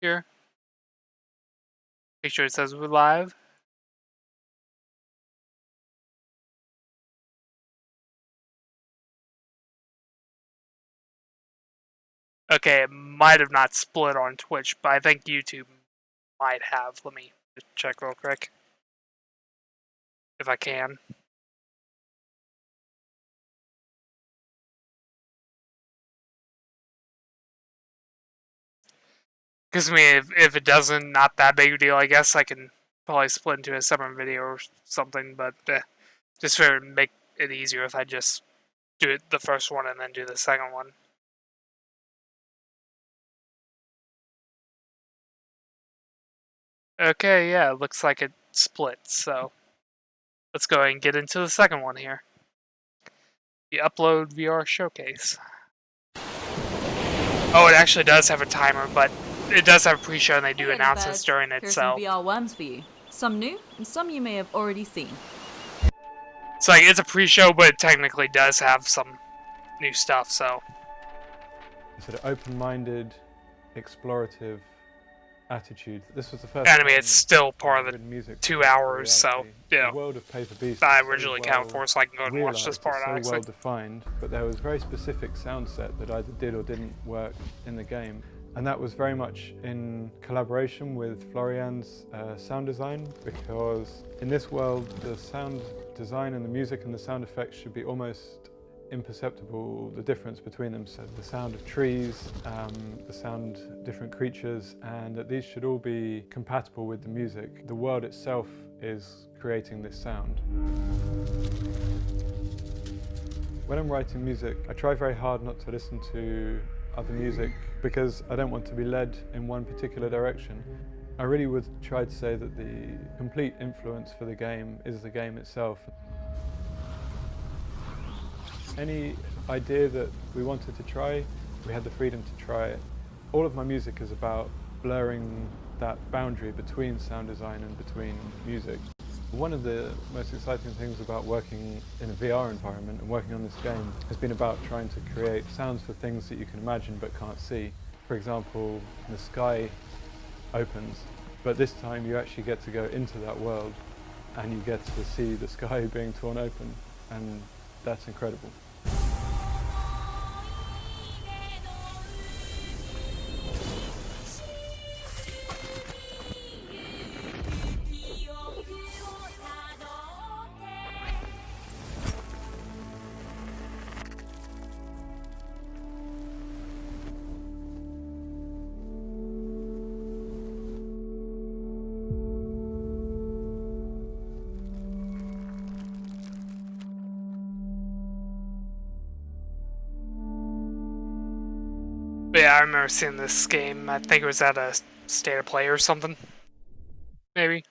here. Make sure it says we're live. Okay, it might have not split on Twitch, but I think YouTube might have. Let me just check real quick. If I can. Because, I mean, if it doesn't, not that big a deal, I guess I can probably split into a separate video or something, but just to make it easier if I just do it the first one and then do the second one. Okay, yeah, it looks like it split, so let's go ahead and get into the second one here. The UploadVR showcase. Oh, it actually does have a timer, but it does have a pre-show and they do announcements during it, Here's so... some VR worms for you. Some new, and some you may have already seen. So like, it's a pre-show, but it technically does have some new stuff, so... Sort of open-minded, explorative attitude. This was the first And I mean, it's still part of the music 2 hours, so, yeah. The world of Paper Beast I originally counted for, so I can go and watch this part, so actually. well defined, but there was a very specific sound set that either did or didn't work in the game. And that was very much in collaboration with Florian's sound design, because in this world, the sound design and the music and the sound effects should be almost imperceptible, the difference between them. So the sound of trees, the sound of different creatures, and that these should all be compatible with the music. The world itself is creating this sound. When I'm writing music, I try very hard not to listen to other music because I don't want to be led in one particular direction. I really would try to say that the complete influence for the game is the game itself. Any idea that we wanted to try, we had the freedom to try it. All of my music is about blurring that boundary between sound design and between music. One of the most exciting things about working in a VR environment and working on this game has been about trying to create sounds for things that you can imagine but can't see. For example, the sky opens, but this time you actually get to go into that world and you get to see the sky being torn open, and that's incredible. But yeah, I remember seeing this game. I think it was at a State of Play or something. Maybe.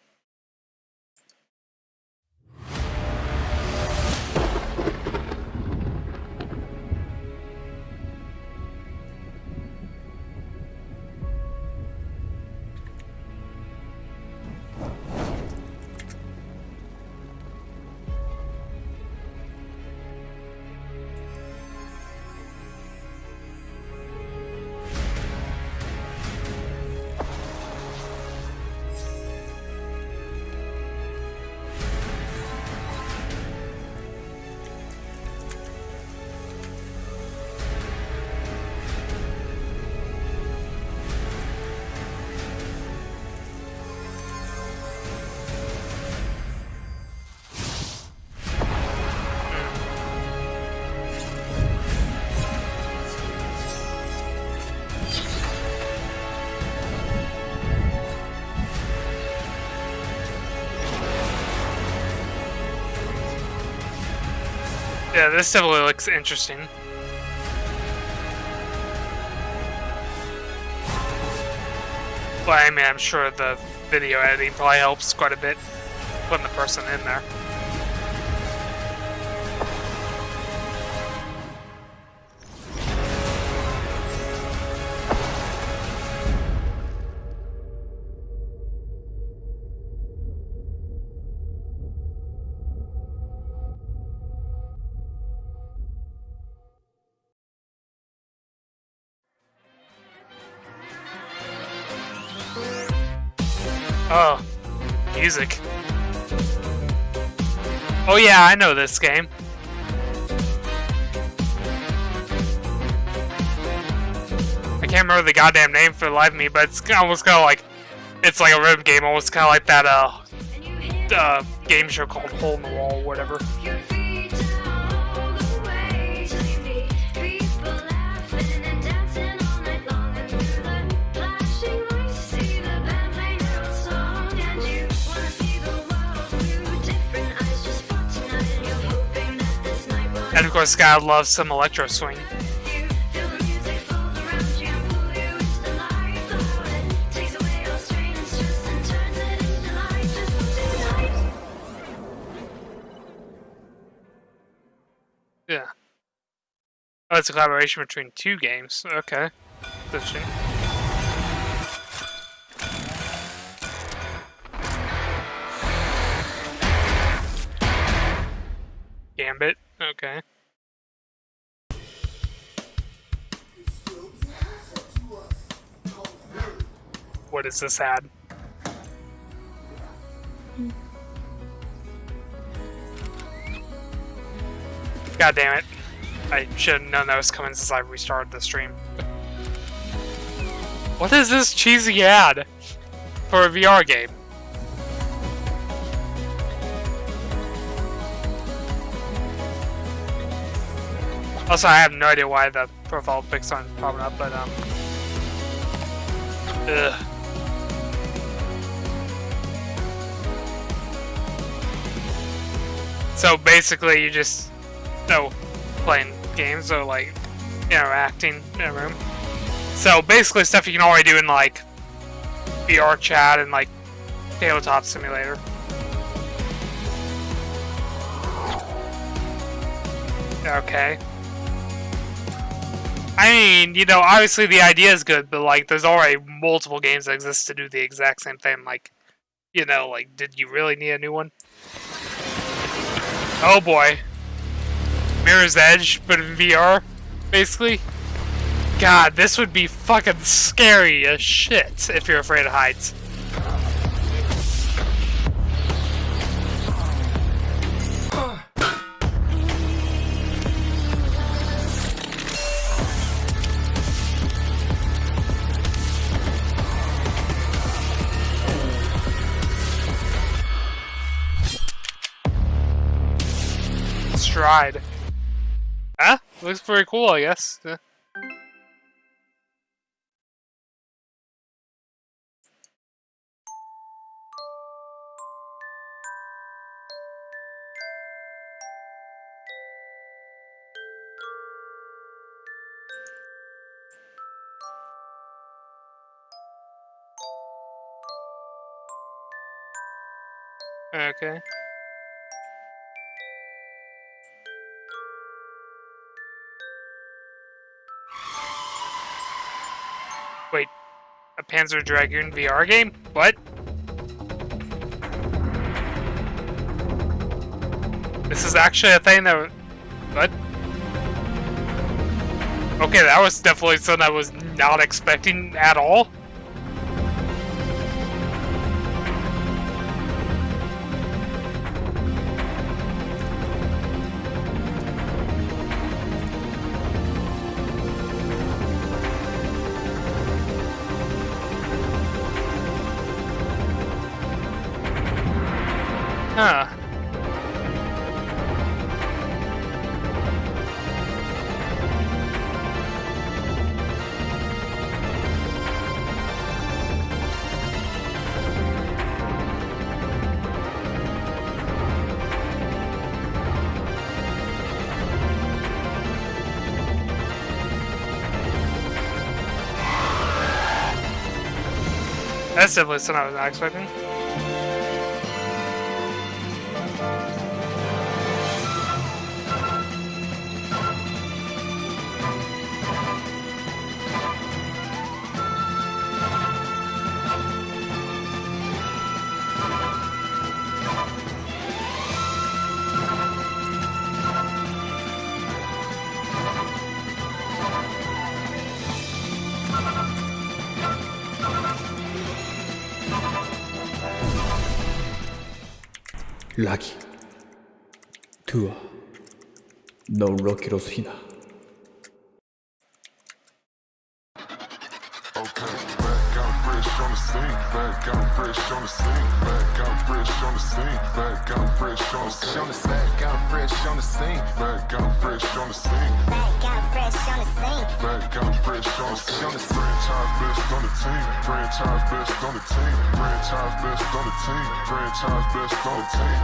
Yeah, this definitely looks interesting. But I mean, I'm sure the video editing probably helps quite a bit putting the person in there. Oh, music. Oh yeah, I know this game. I can't remember the goddamn name for the life of me, but it's almost kind of like, it's like a rhythm game, almost kind of like that game show called Hole in the Wall or whatever. And of course, Scott loves some electro swing. Yeah. Oh, it's a collaboration between two games. Okay. Interesting. Gambit. Okay. What is this ad? God damn it. I should have known that was coming since I restarted the stream. What is this cheesy ad for a VR game? Also, I have no idea why the profile pics aren't popping up, but ugh. So basically, you just playing games or like interacting in a room. So basically, stuff you can already do in like VR chat and like tabletop simulator. Okay. I mean, you know, obviously the idea is good, but like, there's already multiple games that exist to do the exact same thing. Like, you know, like, did you really need a new one? Oh boy. Mirror's Edge, but in VR, basically. God, this would be fucking scary as shit if you're afraid of heights. Stride. Huh? Looks pretty cool, I guess. Yeah. Okay. Wait, a Panzer Dragoon VR game? What? This is actually a thing that... What? Okay, that was definitely something I was not expecting at all. Huh. That's definitely something I was not expecting. Lucky. Tua. Non lo quiero sin. On the scene, back out fresh on the scene, back out fresh on the scene, back out fresh on the scene, back out fresh on the scene, back out fresh on the scene, back out fresh on the scene, back out fresh on the scene. Franchise best on the team, franchise best on the team, franchise best on the team, franchise best on the team, franchise best on the team,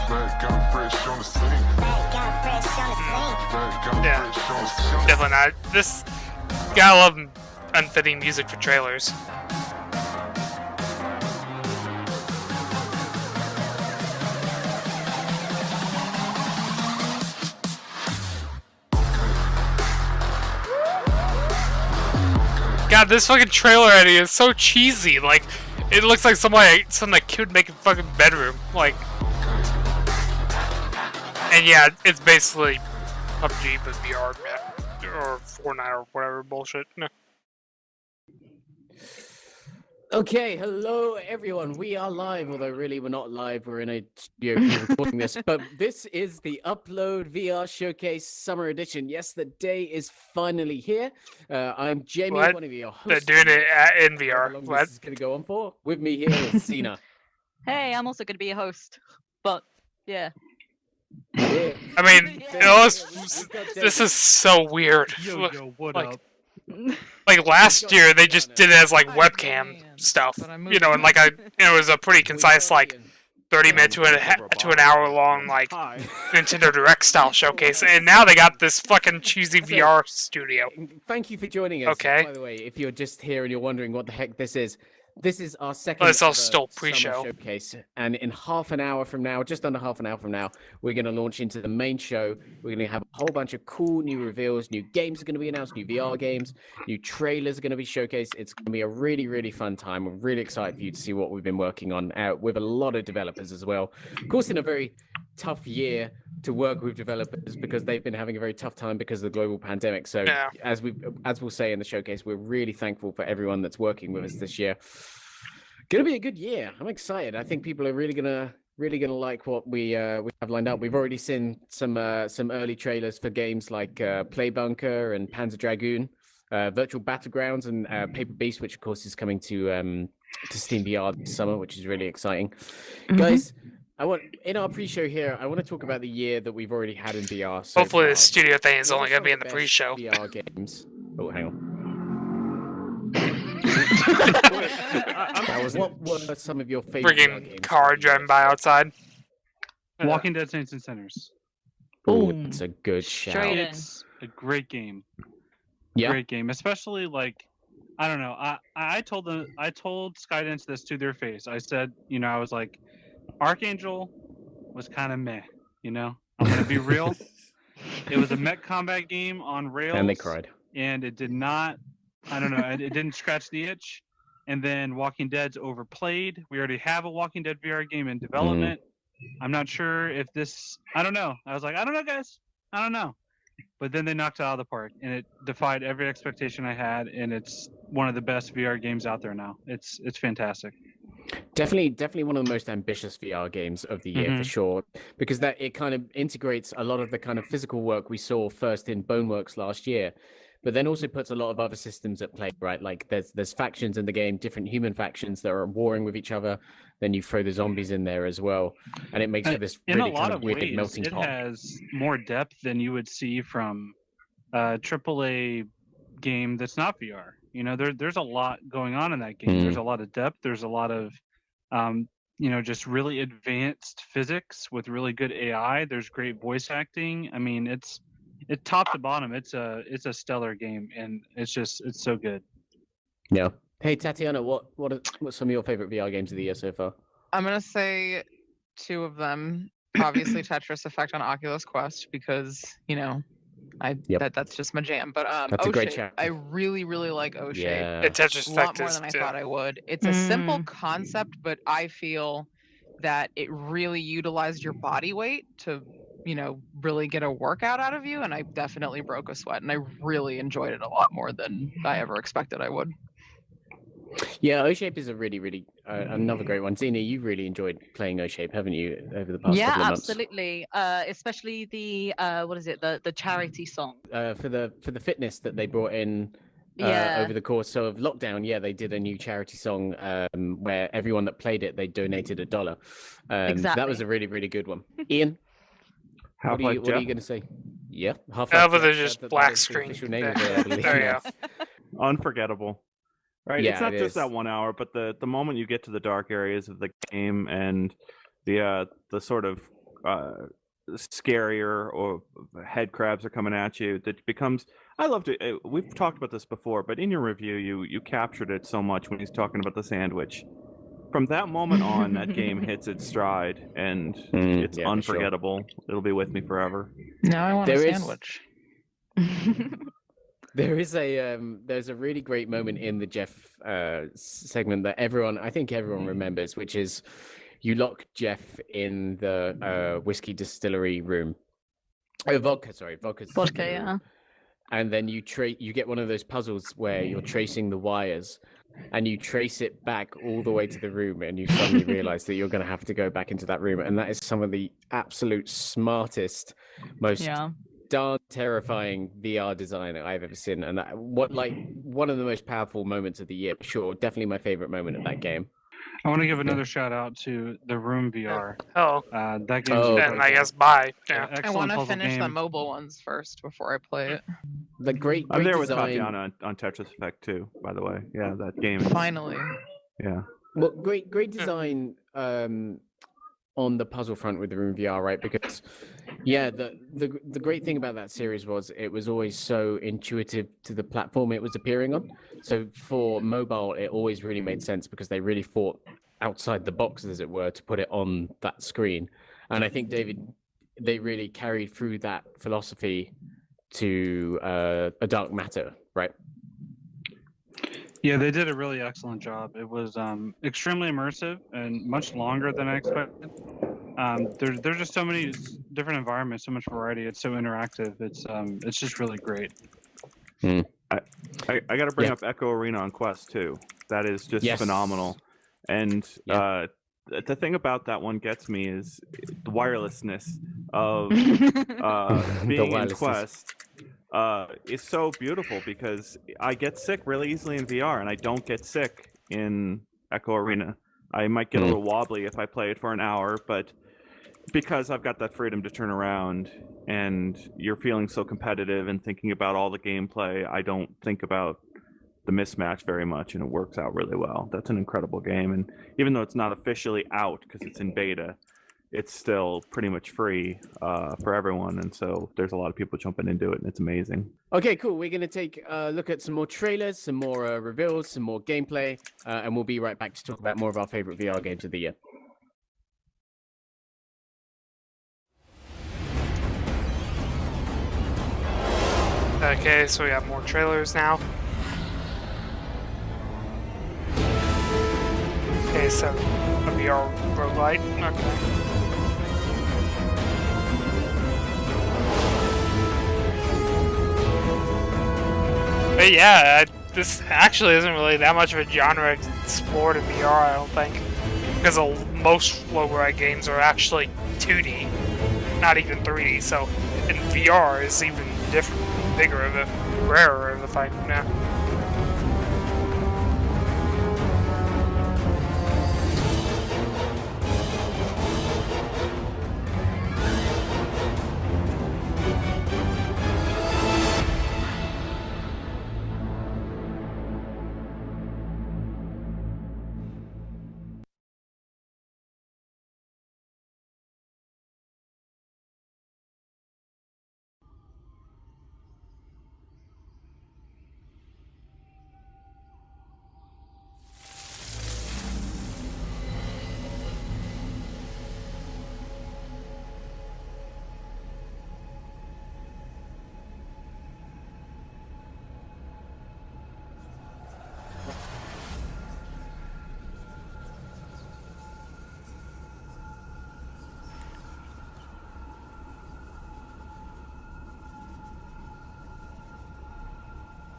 back out fresh on the scene, back out fresh on the scene, back out fresh on the scene. Definitely not. This gotta love unfitting music for trailers. God, this fucking trailer idea is so cheesy. Like, it looks like something a kid would make a fucking bedroom. Like, and yeah, it's basically PUBG with VR, or Fortnite or whatever bullshit. No. Okay, hello everyone. We are live, although really we're not live. We're in a studio recording this, but this is the Upload VR Showcase Summer Edition. Yes, the day is finally here. I'm Jamie, What? one of your They're hosts. doing it in VR. How long What? this is going to go on for? With me here is Cena. Hey, I'm also going to be a host, but yeah. Yeah. I mean, this is so weird. Yo, what Like, up? Like last year, they just did it as like webcam stuff, you know, and like it was a pretty concise like 30-minute to an hour long like Nintendo Direct style showcase, and now they got this fucking cheesy VR studio. Thank you for joining us. Okay. By the way, if you're just here and you're wondering what the heck this is our second Well, it's all ever still summer pre-show. showcase, and in half an hour from now, just under half an hour from now, we're going to launch into the main show. We're going to have a whole bunch of cool new reveals, new games are going to be announced, new VR games, new trailers are going to be showcased. It's going to be a really, really fun time. We're really excited for you to see what we've been working on with a lot of developers as well. Of course, in a very tough year to work with developers because they've been having a very tough time because of the global pandemic. So Yeah. as we'll say in the showcase, we're really thankful for everyone that's working with us this year. Gonna be a good year. I'm excited. I think people are really gonna like what we have lined up. We've already seen some early trailers for games like Play Bunker and Panzer Dragoon, Virtual Battlegrounds, and Paper Beast, which of course is coming to Steam VR this summer, which is really exciting. Guys, in our pre-show here, I want to talk about the year that we've already had in VR. So Hopefully, far. the studio thing is What only are gonna be some in the of pre-show. best VR games. Oh, hang on. What were some of your favorite VR games? Friggin' car driving by outside. Walking Dead Saints and Sinners. Oh, it's a good shout. Straight in. It's a great game. Yeah. Great game, especially like I don't know. I told Skydance this to their face. I said, I was like, Archangel was kind of meh. I'm gonna be real. It was a mech combat game on rails, And they cried. and it did not. I don't know. It didn't scratch the itch. And then Walking Dead's overplayed. We already have a Walking Dead VR game in development. I'm not sure if this. I don't know. I was like, I don't know, guys. I don't know. But then they knocked it out of the park, and it defied every expectation I had. And it's one of the best VR games out there now. It's fantastic. Definitely one of the most ambitious VR games of the year for sure, because that it kind of integrates a lot of the kind of physical work we saw first in Boneworks last year, but then also puts a lot of other systems at play, right? Like there's factions in the game, different human factions that are warring with each other. Then you throw the zombies in there as well, and it makes for this In really a lot kind of of weird ways, melting it pot. has more depth than you would see from a AAA game that's not VR. There's a lot going on in that game. There's a lot of depth. There's a lot of, just really advanced physics with really good AI. There's great voice acting. I mean, it's top to bottom. It's a stellar game, and it's so good. Yeah. Hey Tatiana, what's some of your favorite VR games of the year so far? I'm gonna say two of them. Obviously, Tetris Effect on Oculus Quest because that's just my jam. But That's a great O-Shape, chat. I really like O-Shape. Yeah. It Tetris A lot Effect more is than I thought I would. It's a simple concept, but I feel that it really utilized your body weight to, really get a workout out of you. And I definitely broke a sweat, and I really enjoyed it a lot more than I ever expected I would. Yeah, O-Shape is a really another great one. Zena, you've really enjoyed playing O-Shape, haven't you, over the past Yeah, couple of months? absolutely. Especially the what is it? The charity song. For the fitness that they brought in Yeah. over the course of lockdown, yeah, they did a new charity song where everyone that played it, they donated $1. That was Exactly. a really good one. Ian, what are Half-Life you Jeff? gonna say? Yeah, How Half-Life about Jeff. there's just that black is the screen? official name of it, I believe. There you go. Unforgettable. Right, Yeah, it's not it just is. that 1 hour, but the moment you get to the dark areas of the game and the sort of scarier or head crabs are coming at you, that becomes. I loved it. We've talked about this before, but in your review, you captured it so much when he's talking about the sandwich. From that moment on, that game hits its stride, and it's yeah, for sure. unforgettable. It'll be with me forever. Now I want a There is- sandwich. There's a really great moment in the Jeff segment that I think everyone remembers, which is you lock Jeff in the whiskey distillery room. Oh, vodka Vodka, distillery yeah. room. And then you get one of those puzzles where you're tracing the wires, and you trace it back all the way to the room, and you suddenly realize that you're going to have to go back into that room, and that is some of the absolute smartest, most darn terrifying VR design I've ever seen, and one of the most powerful moments of the year, for sure. Definitely my favorite moment of that game. I want to give another shout out to the Room VR. Oh, that game's and I guess bye. Yeah. I want to finish the mobile ones first before I play it. The great I'm there design. with Tatiana on Tetris Effect too, by the way. Yeah, that game. Finally. Yeah. Well, great design on the puzzle front with the Room VR, right? Because the great thing about that series was it was always so intuitive to the platform it was appearing on. So for mobile, it always really made sense because they really thought outside the box, as it were, to put it on that screen. And I think they really carried through that philosophy to a Dark Matter, right? Yeah, they did a really excellent job. It was extremely immersive and much longer than I expected. There's just so many different environments, so much variety. It's so interactive. It's just really great. I got to bring up Echo Arena on Quest too. That is just phenomenal. And the thing about that one gets me is the wirelessness of being in Quest. Is so beautiful because I get sick really easily in VR, and I don't get sick in Echo Arena. I might get a little wobbly if I play it for an hour, but because I've got that freedom to turn around and you're feeling so competitive and thinking about all the gameplay, I don't think about the mismatch very much, and it works out really well. That's an incredible game, and even though it's not officially out because it's in beta, it's still pretty much free for everyone, and so there's a lot of people jumping into it, and it's amazing. Okay, cool. We're going to take a look at some more trailers, some more reveals, some more gameplay, and we'll be right back to talk about more of our favorite VR games of the year. Okay, so we got more trailers now. Okay, so a VR roguelite. Okay. But yeah, this actually isn't really that much of a genre explored in VR, I don't think. Because most roguelite games are actually 2D, not even 3D, so in VR is even different, bigger of a, rarer of a thing now.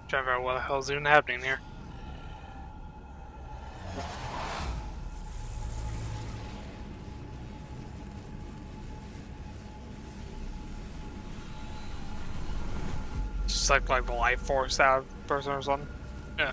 Trying to figure out what the hell's even happening here. just like the life force out of person or something. Yeah.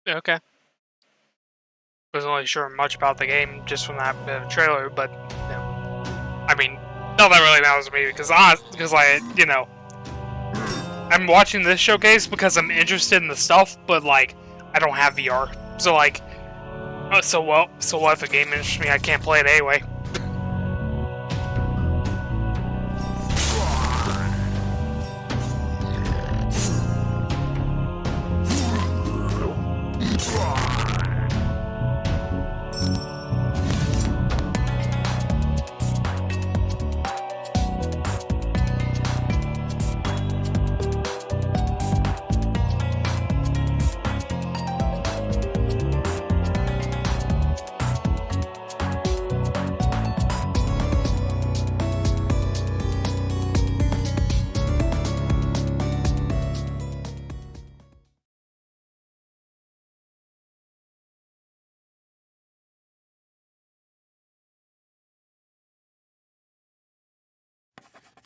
Okay. Wasn't really sure much about the game just from that bit of trailer, but I mean, not that really matters to me because I'm watching this showcase because I'm interested in the stuff, but like I don't have VR, so like, so what if a game interests me? I can't play it anyway.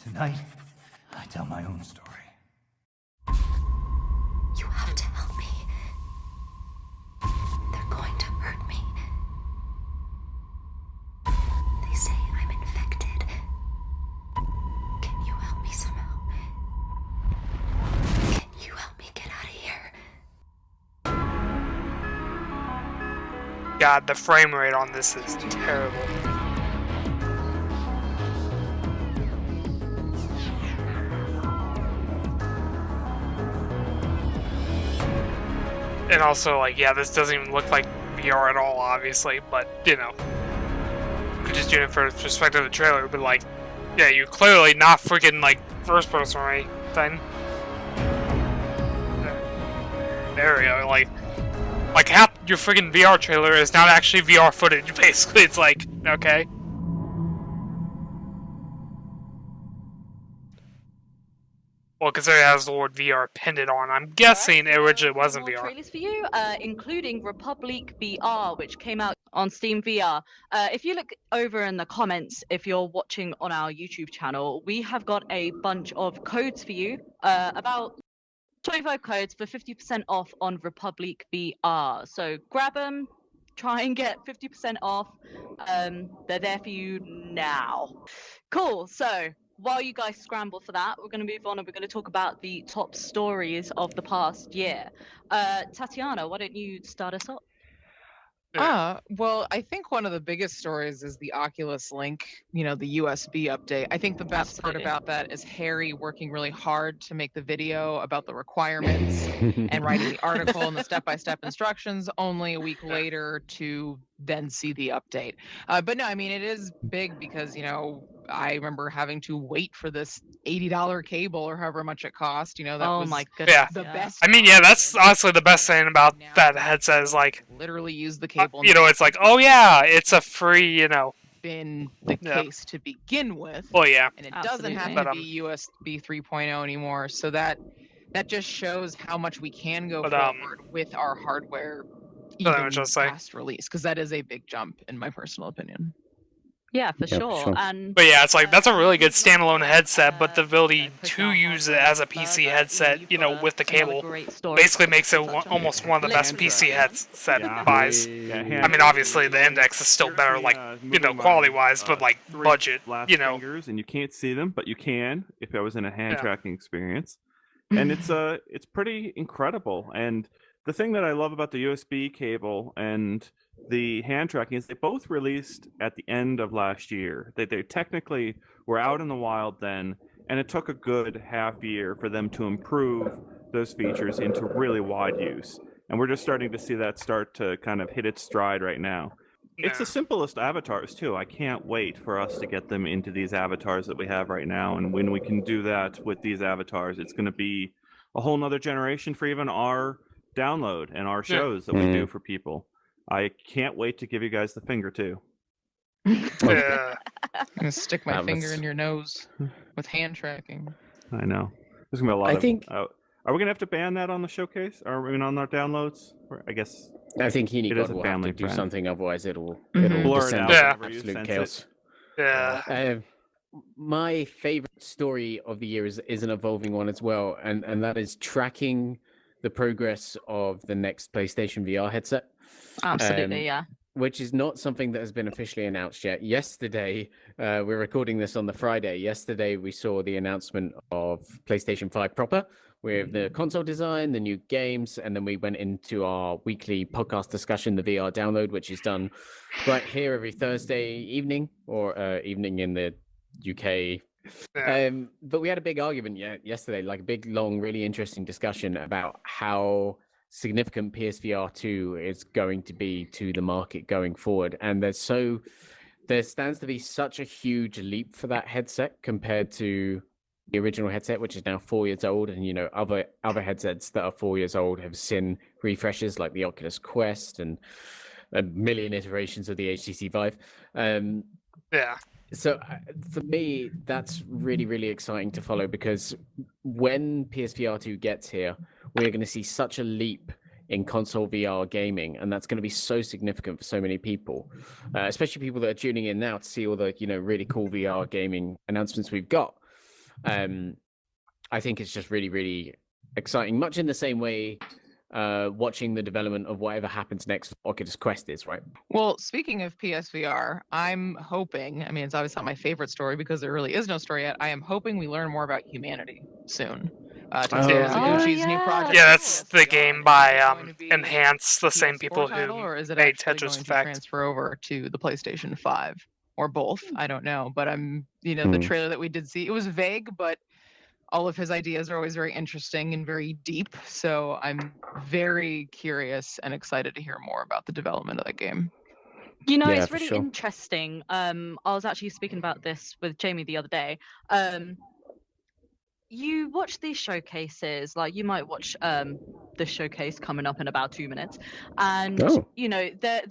Tonight, I tell my own story. You have to help me. They're going to hurt me. They say I'm infected. Can you help me somehow? Can you help me get out of here? God, the frame rate on this is terrible. And also, like, yeah, this doesn't even look like VR at all, obviously, but, you know, you're just doing it for the perspective of the trailer, but, like, yeah, you're clearly not freaking, like, first person or anything. There we go, like half your freaking VR trailer is not actually VR footage, basically. It's like, okay. Well, considering it has the word VR pinned on, I'm guessing it originally wasn't VR. Trailers for you, including Republic VR, which came out on Steam VR. If you look over in the comments, if you're watching on our YouTube channel, we have got a bunch of codes for you, about 25 codes for 50% off on Republic VR. So grab them, try and get 50% off. They're there for you now. Cool, so while you guys scramble for that, we're going to move on and we're going to talk about the top stories of the past year. Tatiana, why don't you start us off? Well, I think one of the biggest stories is the Oculus Link, the USB update. I think the best part about that is Harry working really hard to make the video about the requirements and writing the article and the step-by-step instructions, only a week later to then see the update. But no, I mean, it is big because, I remember having to wait for this $80 cable or however much it cost. That was my goodness, the best. I mean, yeah, that's honestly the best thing about that headset is like, literally use the cable. It's like, oh yeah, it's a free, been the case to begin with. Well, yeah. And it doesn't have to be USB 3.0 anymore. So that just shows how much we can go forward with our hardware even past release, because that is a big jump in my personal opinion. Yeah, for sure. But yeah, it's like that's a really good standalone headset, but the ability to use it as a PC headset, with the cable, basically makes it almost one of the best PC headset buys. I mean, obviously the Index is still better, like quality-wise, but like budget, fingers, and you can't see them, but you can if I was in a hand tracking experience, and it's pretty incredible. And the thing that I love about the USB cable and the hand tracking is they both released at the end of last year. They technically were out in the wild then, and it took a good half year for them to improve those features into really wide use. And we're just starting to see that start to kind of hit its stride right now. it's the simplest avatars too. I can't wait for us to get them into these avatars that we have right now. And when we can do that with these avatars, it's going to be a whole nother generation for even our download and our shows that we do for people. I can't wait to give you guys the finger too. Yeah. I'm gonna stick my finger in your nose with hand tracking. I know. There's gonna be a lot I of. think- Are we gonna have to ban that on the showcase? Or I mean, on our downloads? Or I guess. I think Heaney It God is a will have family to do friend. something, otherwise it'll Blur it descend out into whenever you absolute sense chaos. Yeah. My favorite story of the year is an evolving one as well, and that is tracking the progress of the next PlayStation VR headset. Absolutely, yeah. Which is not something that has been officially announced yet. Yesterday, we're recording this on the Friday. Yesterday, we saw the announcement of PlayStation 5 proper with the console design, the new games, and then we went into our weekly podcast discussion, the VR download, which is done right here every Thursday evening or evening in the UK. But we had a big argument yesterday, like a big, long, really interesting discussion about how significant PSVR 2 is going to be to the market going forward. And there stands to be such a huge leap for that headset compared to the original headset, which is now 4 years old. And, you know, other headsets that are 4 years old have seen refreshes like the Oculus Quest and a million iterations of the HTC Vive. Yeah. So for me, that's really, really exciting to follow, because when PSVR 2 gets here, we're going to see such a leap in console VR gaming, and that's going to be so significant for so many people, especially people that are tuning in now to see all the, you know, really cool VR gaming announcements we've got. I think it's just really, really exciting, much in the same way watching the development of whatever happens next with Oculus Quest is, right? Well, speaking of PSVR, I'm hoping, I mean, it's obviously not my favorite story because there really is no story yet. I am hoping we learn more about humanity soon. Yoshi's new project. Yeah, that's the game by Enhance, the same people who or is it made actually Tetris going to Effect. transfer over to the PlayStation 5 or both? I don't know, but the trailer that we did see, it was vague, but all of his ideas are always very interesting and very deep. So I'm very curious and excited to hear more about the development of that game. You know, Yeah, it's for really sure. interesting. I was actually speaking about this with Jamie the other day. You watch these showcases, like you might watch the showcase coming up in about 2 minutes, and you know there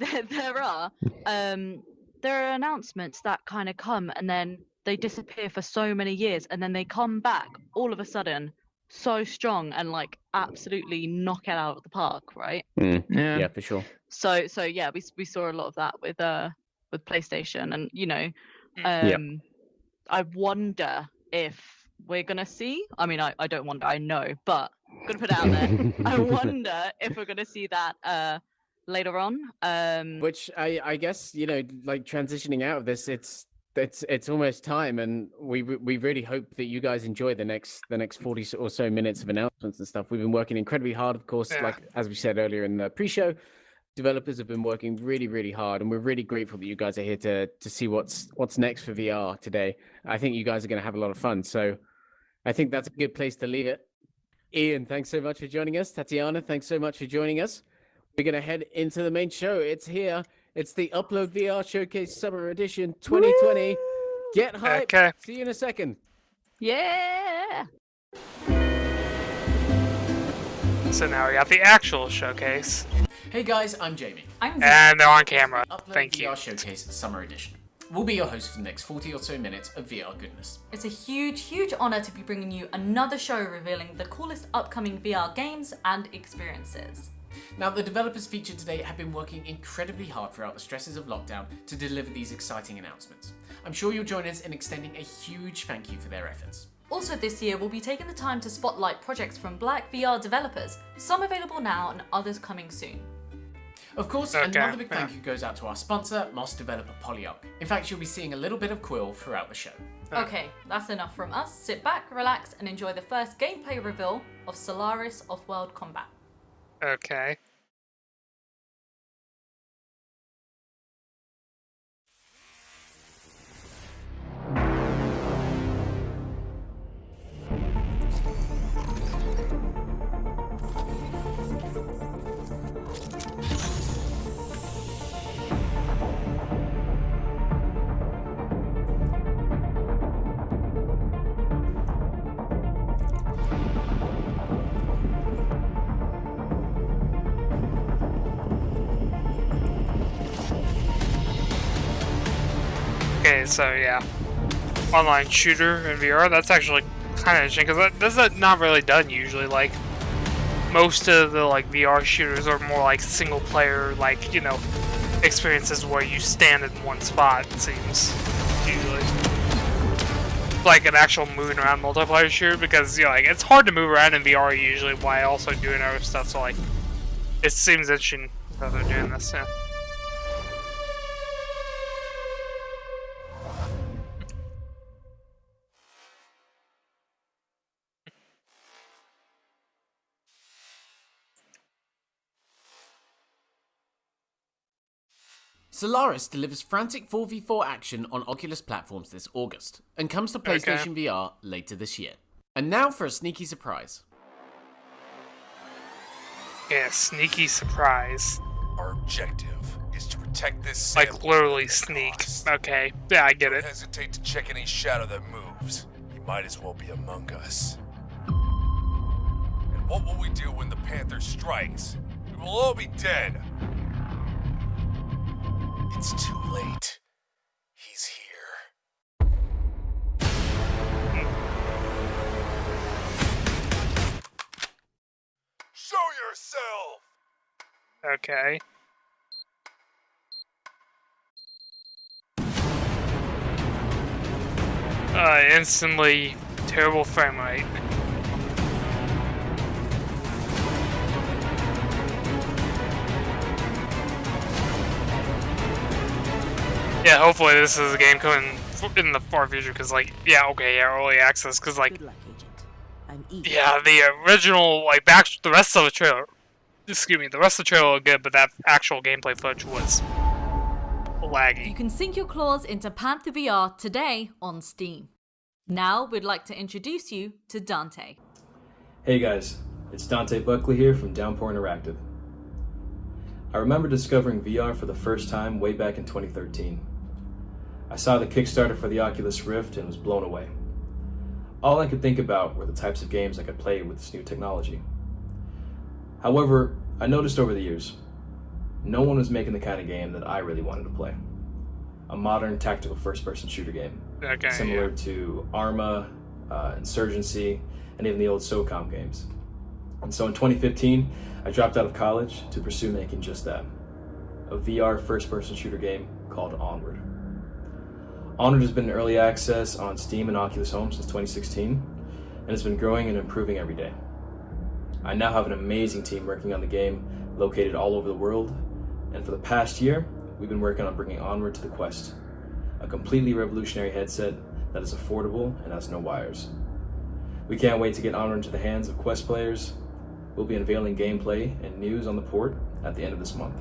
are announcements that kind of come and then they disappear for so many years, and then they come back all of a sudden so strong and like absolutely knock it out of the park, right? Yeah, for sure. So yeah, we saw a lot of that with PlayStation, and you know, I wonder if we're gonna see. I mean, I don't wonder. I know, but I'm gonna put it out there. I wonder if we're gonna see that later on. Which I guess, you know, like transitioning out of this, it's almost time, and we really hope that you guys enjoy the next 40 or so minutes of announcements and stuff. We've been working incredibly hard, of course, like as we said earlier in the pre-show. Developers have been working really, really hard, and we're really grateful that you guys are here to see what's next for VR today. I think you guys are going to have a lot of fun, so I think that's a good place to leave it. Ian, thanks so much for joining us. Tatiana, thanks so much for joining us. We're going to head into the main show. It's here. It's the UploadVR Showcase Summer Edition 2020. Get hyped. Okay. See you in a second. Yeah. So now we got the actual showcase. Hey guys, I'm Jamie. I'm And they're on camera. Upload Thank VR you. Showcase Summer Edition. We'll be your host for the next 40 or so minutes of VR goodness. It's a huge, huge honor to be bringing you another show revealing the coolest upcoming VR games and experiences. Now, the developers featured today have been working incredibly hard throughout the stresses of lockdown to deliver these exciting announcements. I'm sure you'll join us in extending a huge thank you for their efforts. Also this year, we'll be taking the time to spotlight projects from Black VR developers, some available now and others coming soon. Of course, another big thank you goes out to our sponsor, MOS developer Polyarc. In fact, you'll be seeing a little bit of Quill throughout the show. Okay, that's enough from us. Sit back, relax, and enjoy the first gameplay reveal of Solaris Off-World Combat. Okay. Okay, so yeah, online shooter in VR. That's actually kind of interesting because that's not really done usually. Like most of the like VR shooters are more like single player, like experiences where you stand in one spot. It seems usually like an actual moving around multiplayer shooter because like it's hard to move around in VR usually while also doing other stuff. So like it seems interesting that they're doing this. Yeah. Solaris delivers frantic 4v4 action on Oculus platforms this August, and comes to PlayStation VR later this year. And now for a sneaky surprise. Yeah, sneaky surprise. Our objective is to protect this like literally sneak. Okay, yeah, I get it. Don't hesitate to check any shadow that moves. He might as well be among us. And what will we do when the Panther strikes? We will all be dead. It's too late. He's here. Show yourself! Okay. Instantly terrible frame rate. Yeah, hopefully this is a game coming in the far future, because like, yeah, okay, yeah, early access, because like, yeah, the original, like, the rest of the trailer, the rest of the trailer looked good, but that actual gameplay footage was laggy. You can sink your claws into Panther VR today on Steam. Now we'd like to introduce you to Dante. Hey guys, it's Dante Buckley here from Downpour Interactive. I remember discovering VR for the first time way back in 2013. I saw the Kickstarter for the Oculus Rift and was blown away. All I could think about were the types of games I could play with this new technology. However, I noticed over the years, no one was making the kind of game that I really wanted to play. A modern tactical first-person shooter game, similar to Arma, Insurgency, and even the old SOCOM games. And so in 2015, I dropped out of college to pursue making just that, a VR first-person shooter game called Onward. Onward has been in early access on Steam and Oculus Home since 2016, and it's been growing and improving every day. I now have an amazing team working on the game, located all over the world, and for the past year, we've been working on bringing Onward to the Quest, a completely revolutionary headset that is affordable and has no wires. We can't wait to get Onward into the hands of Quest players. We'll be unveiling gameplay and news on the port at the end of this month.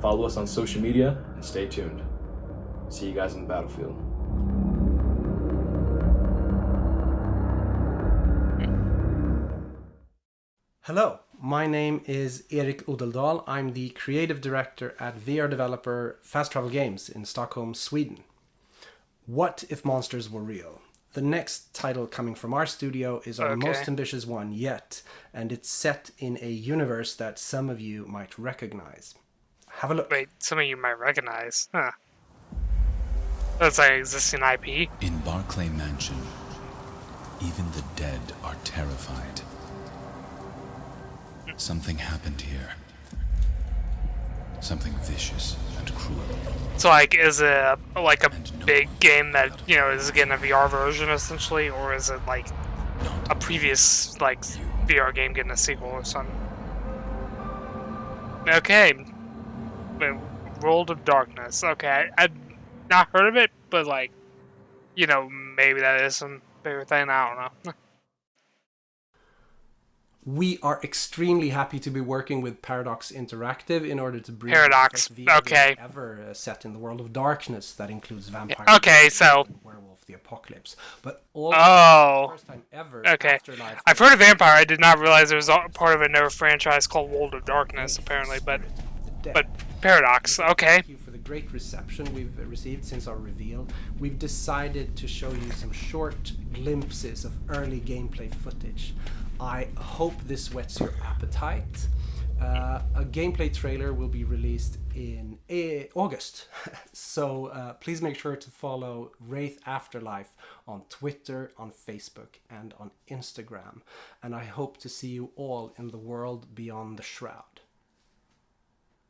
Follow us on social media and stay tuned. See you guys on the battlefield. Hello, my name is Erik Odeldal. I'm the creative director at VR developer Fast Travel Games in Stockholm, Sweden. What if monsters were real? The next title coming from our studio is our most ambitious one yet, and it's set in a universe that some of you might recognize. Have a look. Wait, some of you might recognize. Huh. That's like existing IP. In Barclay Mansion, even the dead are terrified. Something happened here. Something vicious and cruel. So like, is it like a big game that, is getting a VR version essentially, or is it like a previous like VR game getting a sequel or something? Okay. World of Darkness. Okay, I'd not heard of it, but like, maybe that is some bigger thing. I don't know. We are extremely happy to be working with Paradox Interactive in order to bring Paradox. the first VR game ever set in the world of darkness that includes vampires. Okay, so Werewolf the Apocalypse, but all first time ever. Okay, I've heard of Vampire. I did not realize there was a part of another franchise called World of Darkness, apparently. But Paradox. Okay. Thank you for the great reception we've received since our reveal. We've decided to show you some short glimpses of early gameplay footage. I hope this whets your appetite. A gameplay trailer will be released in August. So please make sure to follow Wraith Afterlife on Twitter, on Facebook, and on Instagram. And I hope to see you all in the world beyond the shroud.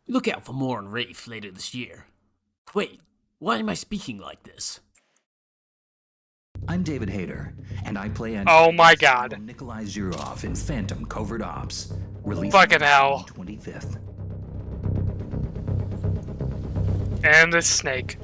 Look out for more on Wraith later this year. Wait, why am I speaking like this? I'm David Hayter, and I play Oh my god. Nikolai Zurov in Phantom Covert Ops. Released Fucking hell. on June 25th. And the snake.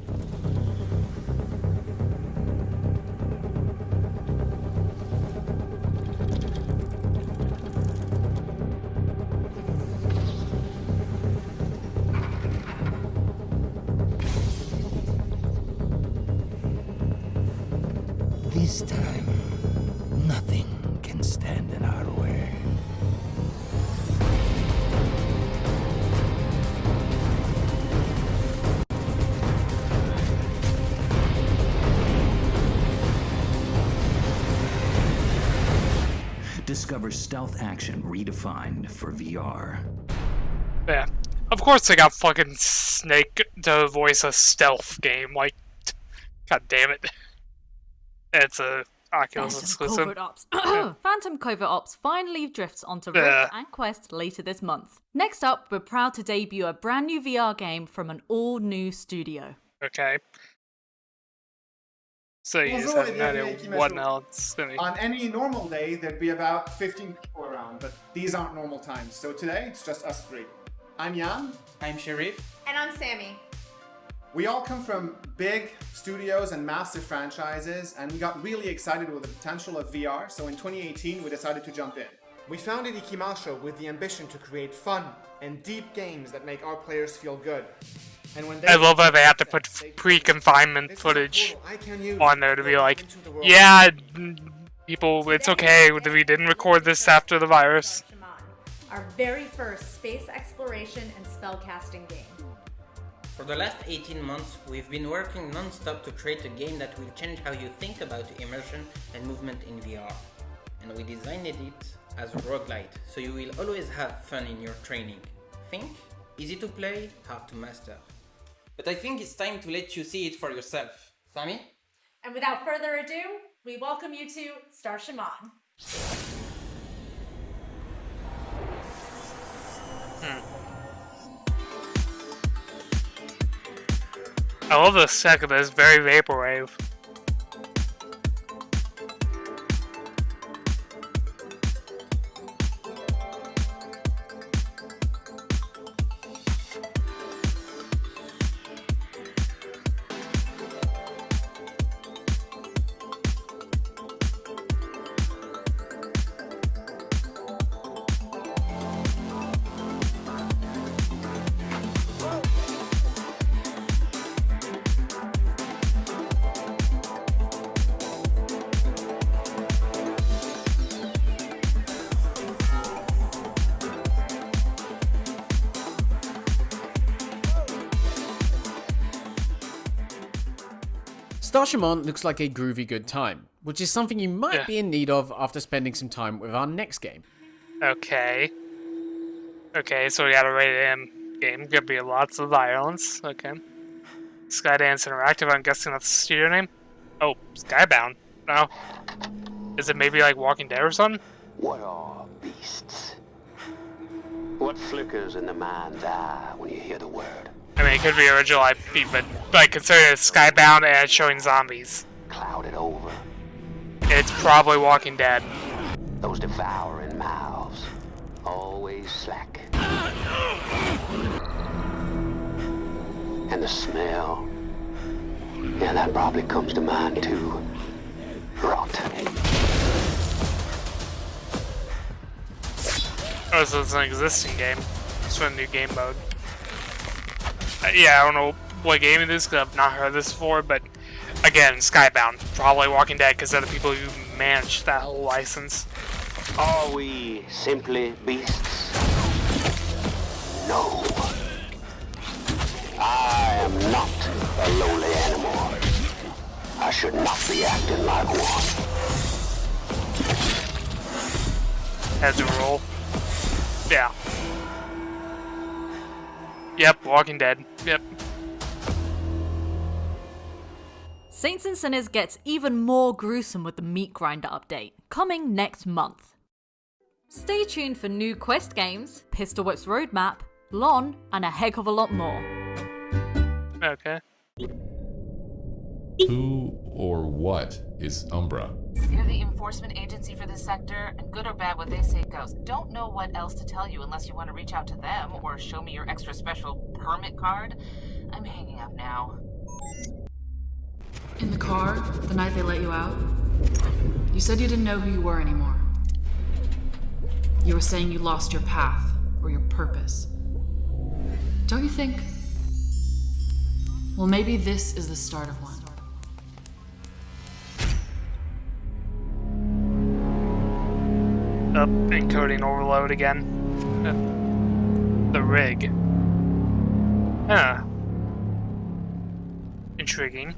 This time, nothing can stand in our way. Discover stealth action redefined for VR. Yeah. Of course they got fucking Snake to voice a stealth game. Like, god damn it. It's a Oculus exclusive. Covert Ops. Phantom Covert Ops finally drifts onto Rift and Quest later this month. Next up, we're proud to debut a brand new VR game from an all-new studio. Okay. So you just have no idea what else it's gonna be. On any normal day, there'd be about 15 people around, but these aren't normal times. So today, it's just us three. I'm Jan. I'm Sharif. And I'm Sammy. We all come from big studios and massive franchises, and we got really excited with the potential of VR, so in 2018 we decided to jump in. We founded Ikimasho with the ambition to create fun and deep games that make our players feel good. And when I love how they have to put pre-confinement footage on there to be like, yeah, people, it's okay, we didn't record this after the virus. Our very first space exploration and spellcasting game. For the last 18 months, we've been working non-stop to create a game that will change how you think about immersion and movement in VR. And we designed it as a roguelite, so you will always have fun in your training. Think? Easy to play, hard to master. But I think it's time to let you see it for yourself. Sammy? And without further ado, we welcome you to Star Shaman. I love the second, this very vaporwave. Star Shaman looks like a groovy good time, which is something you might be in need of after spending some time with our next game. Okay. Okay, so we got a rated M game. Gonna be lots of violence. Okay. Skydance Interactive, I'm guessing that's the studio name? Oh, Skybound. No. Is it maybe like Walking Dead or something? What are beasts? What flickers in the man's eye when you hear the word? I mean, it could be original IP, but like considering it's Skybound and it's showing zombies. Clouded over. It's probably Walking Dead. Those devouring mouths. Always slack. And the smell. Yeah, that probably comes to mind too. Rot. Oh, so it's an existing game. It's a new game mode. Yeah, I don't know what game it is because I've not heard this before, but again, Skybound. Probably Walking Dead because they're the people who manage that whole license. Are we simply beasts? No. I am not a lowly animal. I should not be acting like one. Heads a roll. Yeah. Yep, Walking Dead. Yep. Saints and Sinners gets even more gruesome with the Meat Grinder update, coming next month. Stay tuned for new Quest games, Pistol Whip's roadmap, LON, and a heck of a lot more. Okay. Who or what is Umbra? You're the enforcement agency for this sector, and good or bad, what they say goes. Don't know what else to tell you unless you want to reach out to them or show me your extra special permit card. I'm hanging up now. In the car, the night they let you out, you said you didn't know who you were anymore. You were saying you lost your path, or your purpose. Don't you think? Well, maybe this is the start of one. Up, encoding overload again. The rig. Huh. Intriguing.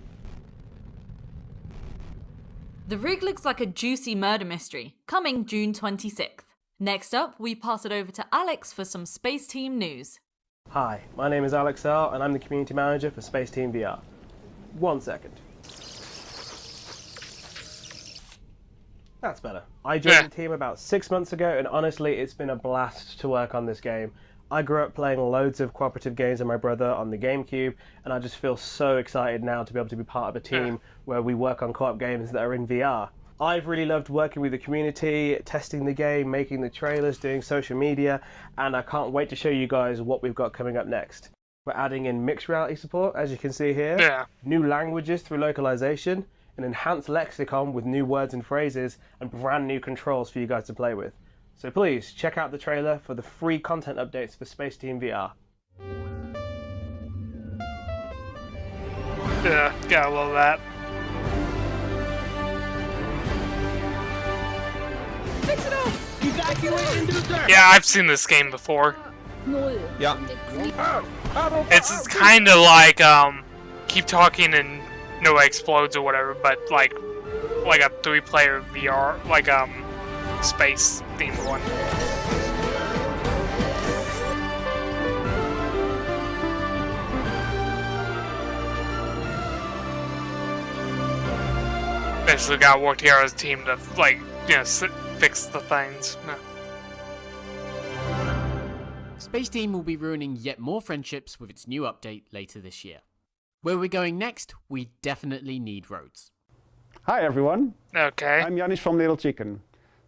The rig looks like a juicy murder mystery, coming June 26th. Next up, we pass it over to Alex for some Space Team news. Hi, my name is Alex L, and I'm the community manager for Space Team VR. 1 second. That's better. I joined the team about 6 months ago, and honestly, it's been a blast to work on this game. I grew up playing loads of cooperative games with my brother on the GameCube, and I just feel so excited now to be able to be part of a team where we work on co-op games that are in VR. I've really loved working with the community, testing the game, making the trailers, doing social media, and I can't wait to show you guys what we've got coming up next. We're adding in mixed reality support, as you can see here, new languages through localization, an enhanced lexicon with new words and phrases, and brand new controls for you guys to play with. So please, check out the trailer for the free content updates for Space Team VR. Yeah, gotta love that. Fix it up! Evacuate into the dirt! Yeah, I've seen this game before. Yeah. It's kind of like, keep talking and no explodes or whatever, but like a 3-player VR, like, space themed one. Basically got worked here as a team to, like, you know, fix the things. No. Space Team will be ruining yet more friendships with its new update later this year. Where we're going next, we definitely need roads. Hi everyone. Okay. I'm Janis from Little Chicken.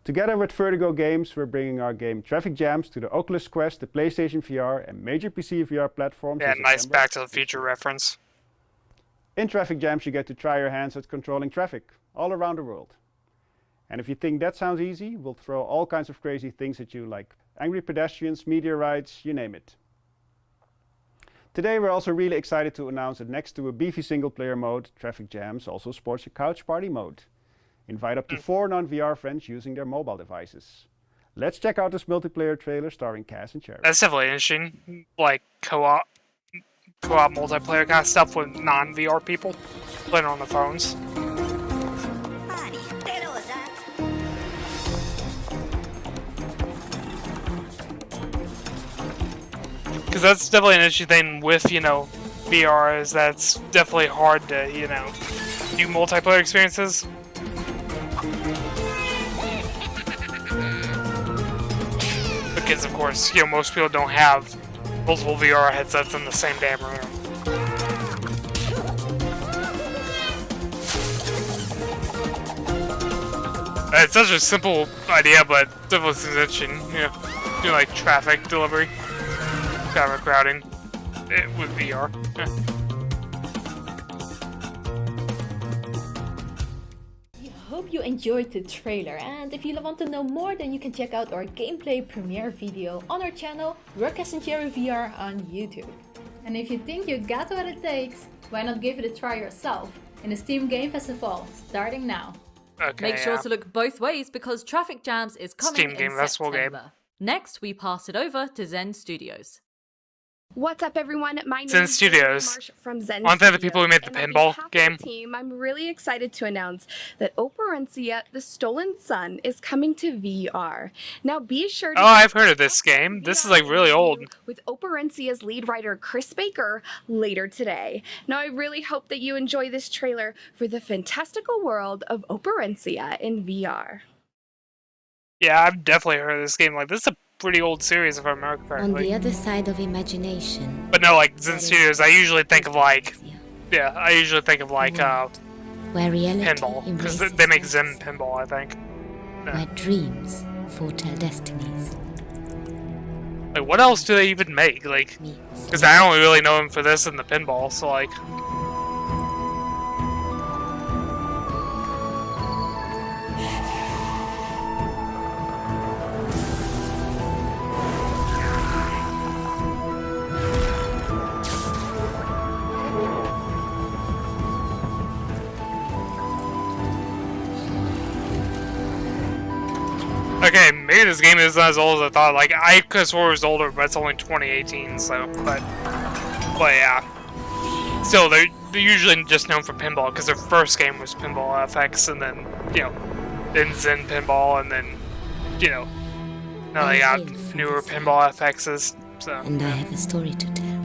Together with Vertigo Games, we're bringing our game Traffic Jams to the Oculus Quest, the PlayStation VR, and major PC VR platforms. Yeah, nice Back to the Future reference. In Traffic Jams, you get to try your hands at controlling traffic all around the world. And if you think that sounds easy, we'll throw all kinds of crazy things at you, like angry pedestrians, meteorites, you name it. Today we're also really excited to announce that next to a beefy single-player mode, Traffic Jams also sports a couch party mode. Invite up to 4 non-VR friends using their mobile devices. Let's check out this multiplayer trailer starring Cass and Cherry. That's definitely interesting, like co-op multiplayer kind of stuff with non-VR people playing on the phones. Because that's definitely an issue thing with, you know, VR, is that it's definitely hard to, you know, do multiplayer experiences. Because, of course, you know, most people don't have multiple VR headsets in the same damn room. It's such a simple idea, but definitely seems interesting, you know, do like traffic delivery. Traffic routing with VR. Hope you enjoyed the trailer, and if you want to know more, then you can check out our gameplay premiere video on our channel Ruckus and Cherry VR on YouTube. And if you think you got what it takes, why not give it a try yourself in the Steam Game Festival starting now. Okay, Make sure to look both ways because Traffic Jams is coming Steam in Game Festival September. game. Next, we pass it over to Zen Studios. What's up, everyone? My name Zen is Studios. Marsh from Zen Aren't they the Studios, people who made the and on pinball behalf of game? the team, I'm really excited to announce that Operencia: The Stolen Sun is coming to VR. Now, be sure to Oh, I've heard of this game. This is like really old. with Operencia's lead writer Chris Baker later today. Now, I really hope that you enjoy this trailer for the fantastical world of Operencia in VR. Yeah, I've definitely heard of this game. Like, this is a pretty old series, if I remember correctly. On the other side of imagination. But no, like Zen Studios, I usually think of like, where reality pinball, because they make Zen pinball, I think. Yeah. Where dreams foretell destinies. Like, what else do they even make? Like, because I only really know them for this and the pinball, so like. Okay, maybe this game isn't as old as I thought. Like, I could have swore it was older, but it's only 2018, so, but yeah. Still, they're usually just known for pinball, because their first game was Pinball FX, and then, you know, then Zen Pinball, and then, you know, now they got newer Pinball FXs, so. And I have a story to tell.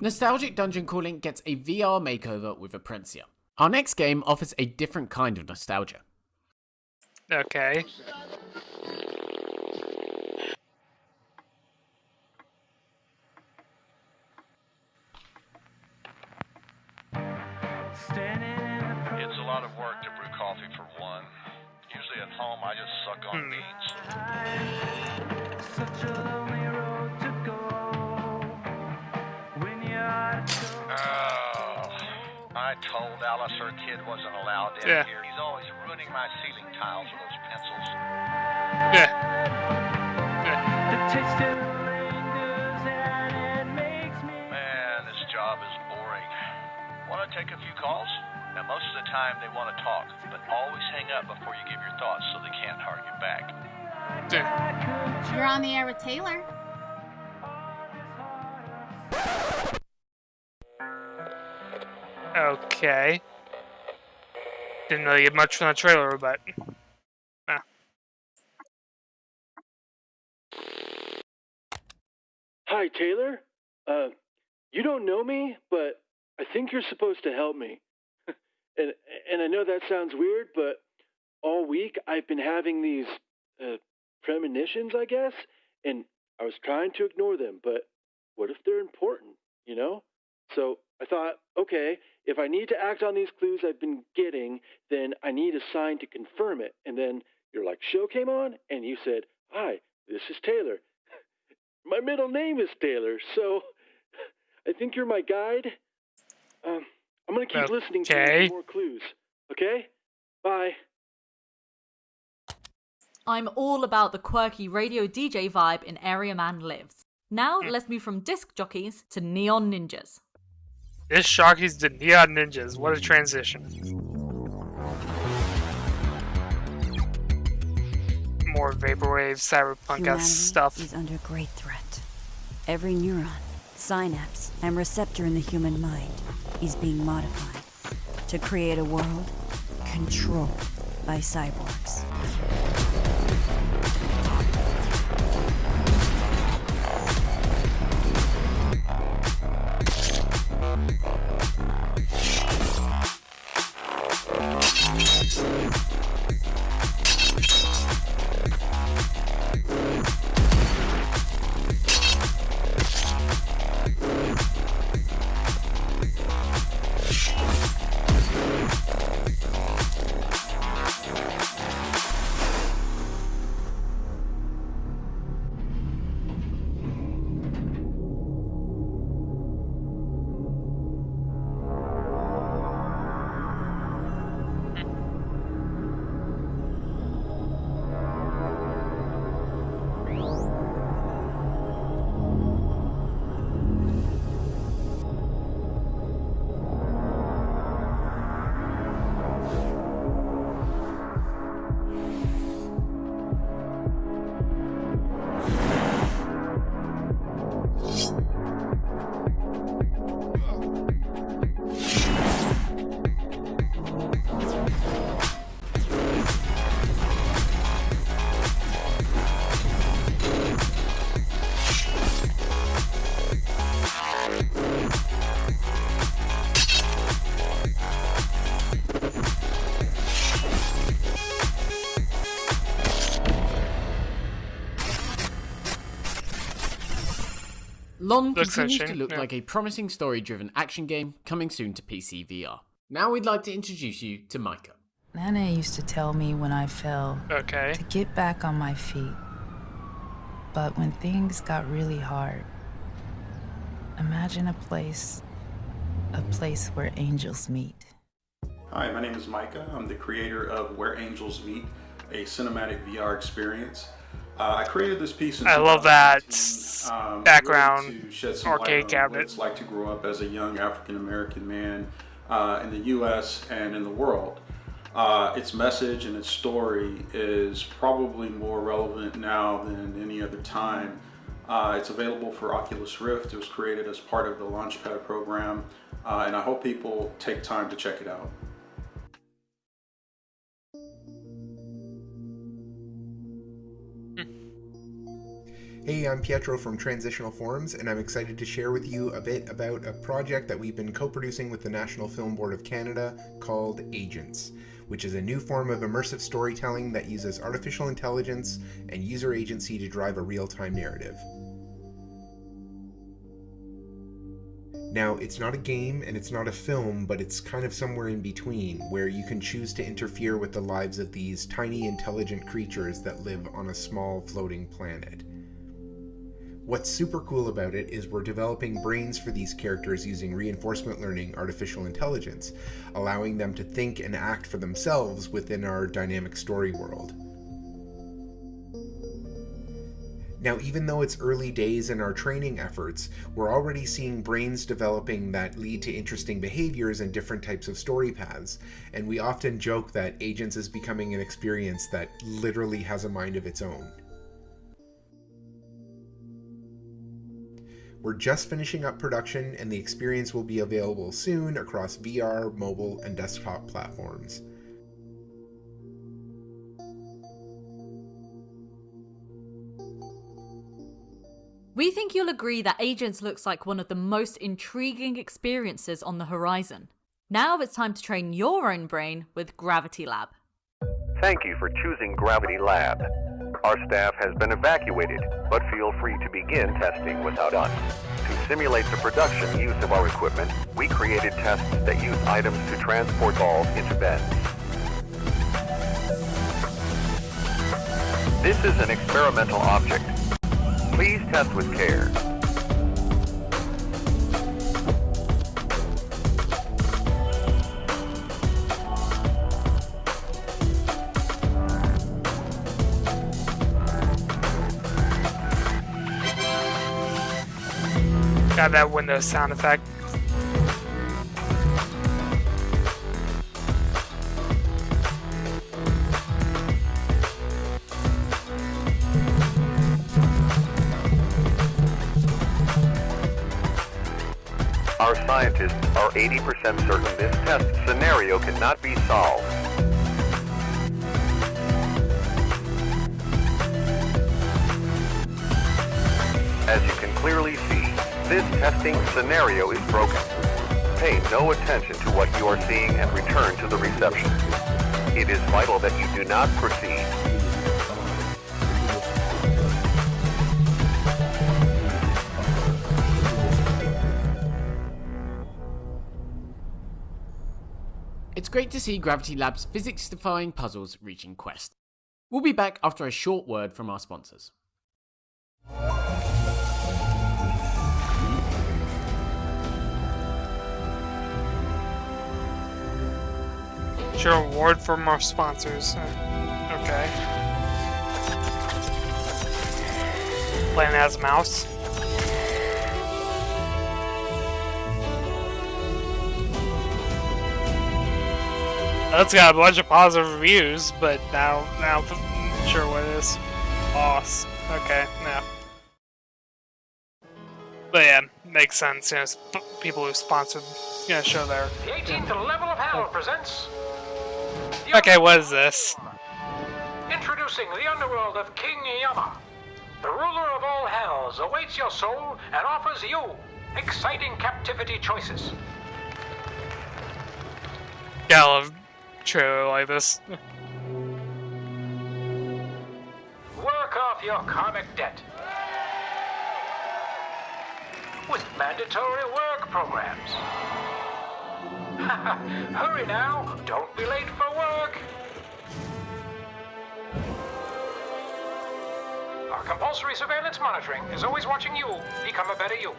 Nostalgic Dungeon Crawling gets a VR makeover with Operencia. Our next game offers a different kind of nostalgia. Okay. It's a lot of work to brew coffee for one. Usually at home, I just suck on beans. I told Alice her kid wasn't allowed in here. He's always ruining my ceiling tiles with those pencils. Man, this job is boring. Want to take a few calls? Now, most of the time they want to talk, but always hang up before you give your thoughts so they can't argue back. You're on the air with Taylor. Okay. Didn't really get much from the trailer, but. Hi, Taylor. You don't know me, but I think you're supposed to help me. and I know that sounds weird, but all week I've been having these premonitions, I guess, and I was trying to ignore them, but what if they're important, you know? So I thought, okay, if I need to act on these clues I've been getting, then I need a sign to confirm it. And then your show came on, and you said, "Hi, this is Taylor." My middle name is Taylor, so I think you're my guide. I'm gonna keep listening to you for more clues. Okay? Bye. I'm all about the quirky radio DJ vibe in Area Man Lives. Now let's move from disc jockeys to neon ninjas. Disc jockeys to neon ninjas. What a transition. More vaporwave, cyberpunk stuff. Is under great threat. Every neuron, synapse, and receptor in the human mind is being modified to create a world controlled by cyborgs. LON Looks continues to interesting, look yeah. like a promising story-driven action game coming soon to PC VR. Now we'd like to introduce you to Micah. Nana used to tell me when I fell to get back on my feet. But when things got really hard, imagine a place where angels meet. Hi, my name is Micah. I'm the creator of Where Angels Meet, a cinematic VR experience. I created this piece in I love that 2019, background really to shed some arcade light on cabinet. what it's like to grow up as a young African-American man in the U.S. and in the world. Its message and its story is probably more relevant now than any other time. It's available for Oculus Rift. It was created as part of the Launchpad program, and I hope people take time to check it out. Hey, I'm Pietro from Transitional Forums, and I'm excited to share with you a bit about a project that we've been co-producing with the National Film Board of Canada called Agents, which is a new form of immersive storytelling that uses artificial intelligence and user agency to drive a real-time narrative. Now, it's not a game and it's not a film, but it's kind of somewhere in between, where you can choose to interfere with the lives of these tiny, intelligent creatures that live on a small, floating planet. What's super cool about it is we're developing brains for these characters using reinforcement learning artificial intelligence, allowing them to think and act for themselves within our dynamic story world. Now, even though it's early days in our training efforts, we're already seeing brains developing that lead to interesting behaviors and different types of story paths, and we often joke that Agents is becoming an experience that literally has a mind of its own. We're just finishing up production, and the experience will be available soon across VR, mobile, and desktop platforms. We think you'll agree that Agents looks like one of the most intriguing experiences on the horizon. Now it's time to train your own brain with Gravity Lab. Thank you for choosing Gravity Lab. Our staff has been evacuated, but feel free to begin testing without us. To simulate the production use of our equipment, we created tests that use items to transport balls into beds. This is an experimental object. Please test with care. Got that Windows sound effect. Our scientists are 80% certain this test scenario cannot be solved. As you can clearly see, this testing scenario is broken. Pay no attention to what you are seeing and return to the reception. It is vital that you do not proceed. It's great to see Gravity Lab's physics-defying puzzles reaching Quest. We'll be back after a short word from our sponsors. Sure, award from our sponsors. Okay. Playing as a mouse. That's got a bunch of positive reviews, but now I'm not sure what it is. Awesome. Okay, yeah. But yeah, makes sense. You know, people who sponsored, you know, show their. The 18th level of hell presents. Okay, what is this? Introducing the underworld of King Yama. The ruler of all hells awaits your soul and offers you exciting captivity choices. Yeah, I love trailer like this. Work off your karmic debt. with mandatory work programs. Hurry now, don't be late for work. Our compulsory surveillance monitoring is always watching you become a better you.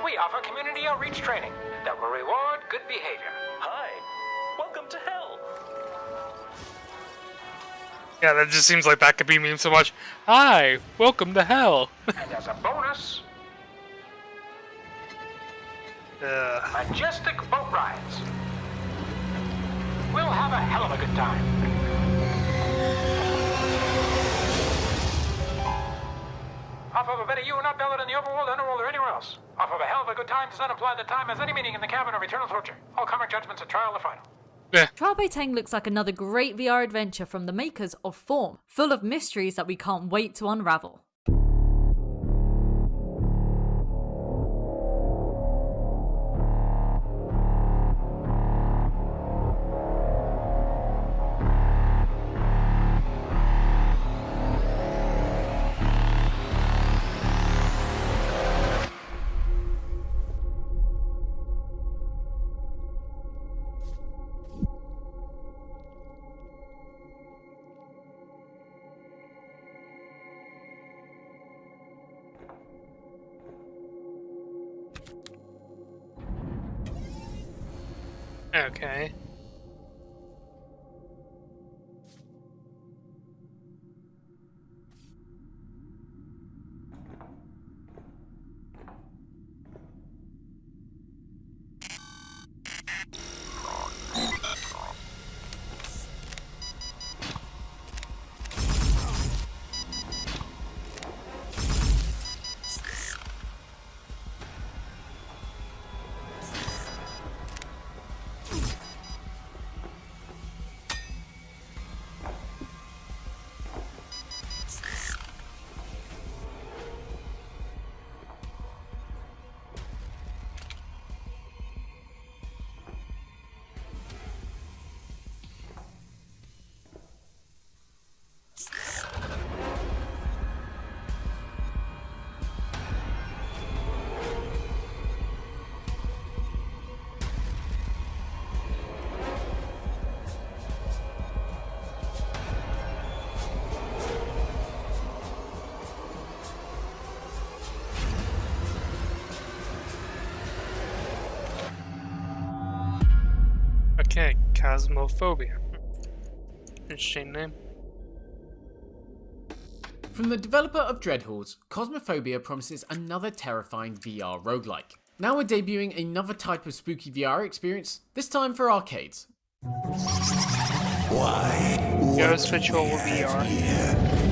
We offer community outreach training that will reward good behavior. Hi, welcome to hell. Yeah, that just seems like that could be memed so much. Hi, welcome to hell. And as a bonus, majestic boat rides. We'll have a hell of a good time. Off of a better you, not valid in the overworld, underworld, or anywhere else. Off of a hell of a good time does not imply that time has any meaning in the cabin of eternal torture. All karmic judgments at trial are final. Trial by Tang looks like another great VR adventure from the makers of Form, full of mysteries that we can't wait to unravel. Okay. Okay, Cosmophobia. Interesting name. From the developer of Dreadhalls, Cosmophobia promises another terrifying VR roguelike. Now we're debuting another type of spooky VR experience, this time for arcades. Why? Ghost Patrol VR.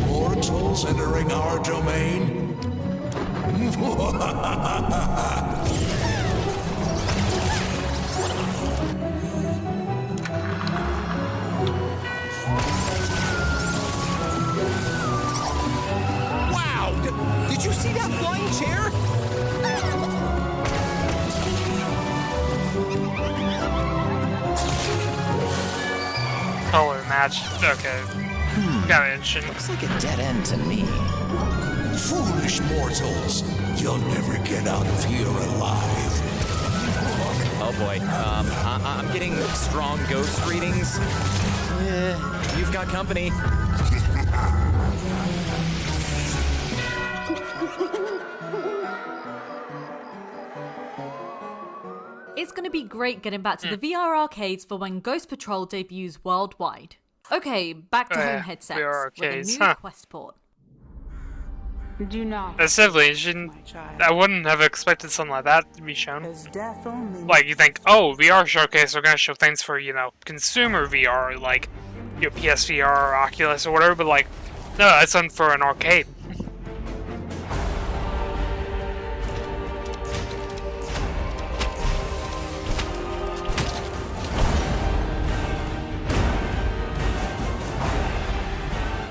Mortals entering our domain? Wow! Did you see that flying chair? Color match. Okay. Got it. Interesting. Looks like a dead end to me. Foolish mortals! You'll never get out of here alive. Oh boy, I'm getting strong ghost readings. You've got company. It's going to be great getting back to the VR arcades for when Ghost Patrol debuts worldwide. Okay, back to home headsets VR with a arcades, new Quest port. Do not. That's definitely interesting. I wouldn't have expected something like that to be shown. Like, you think, oh, VR showcase, they're gonna show things for, you know, consumer VR, like, your PSVR or Oculus or whatever, but like, no, that's something for an arcade.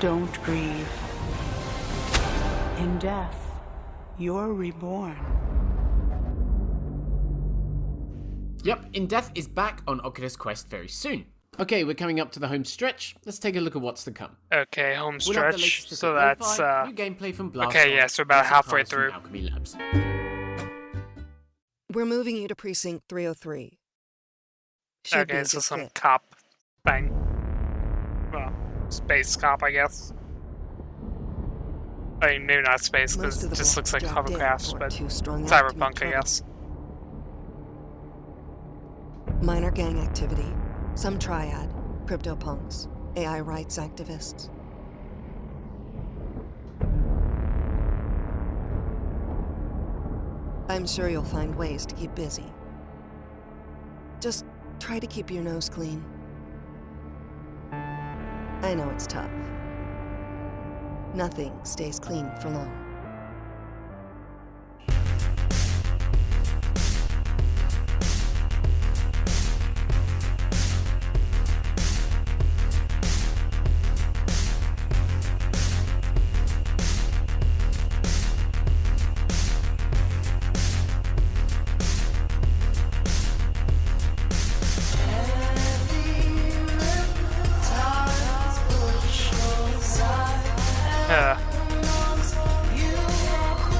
Don't grieve. In death, you're reborn. Yep, In Death is back on Oculus Quest very soon. Okay, we're coming up to the home stretch. Let's take a look at what's to come. Okay, home We'll have the stretch. latest So look at that's Lo-Fi, new gameplay from Blast okay. On, Yeah, so about and halfway surprise from through. Alchemy Labs. We're moving you to precinct 303. Should be Okay, a so good some fit. cop thing. Well, space cop, I guess. I mean, maybe not space because it just looks like hovercrafts, but cyberpunk, I guess. Minor gang activity, some triad, cryptopunks, AI rights activists. I'm sure you'll find ways to keep busy. Just try to keep your nose clean. I know it's tough. Nothing stays clean for long.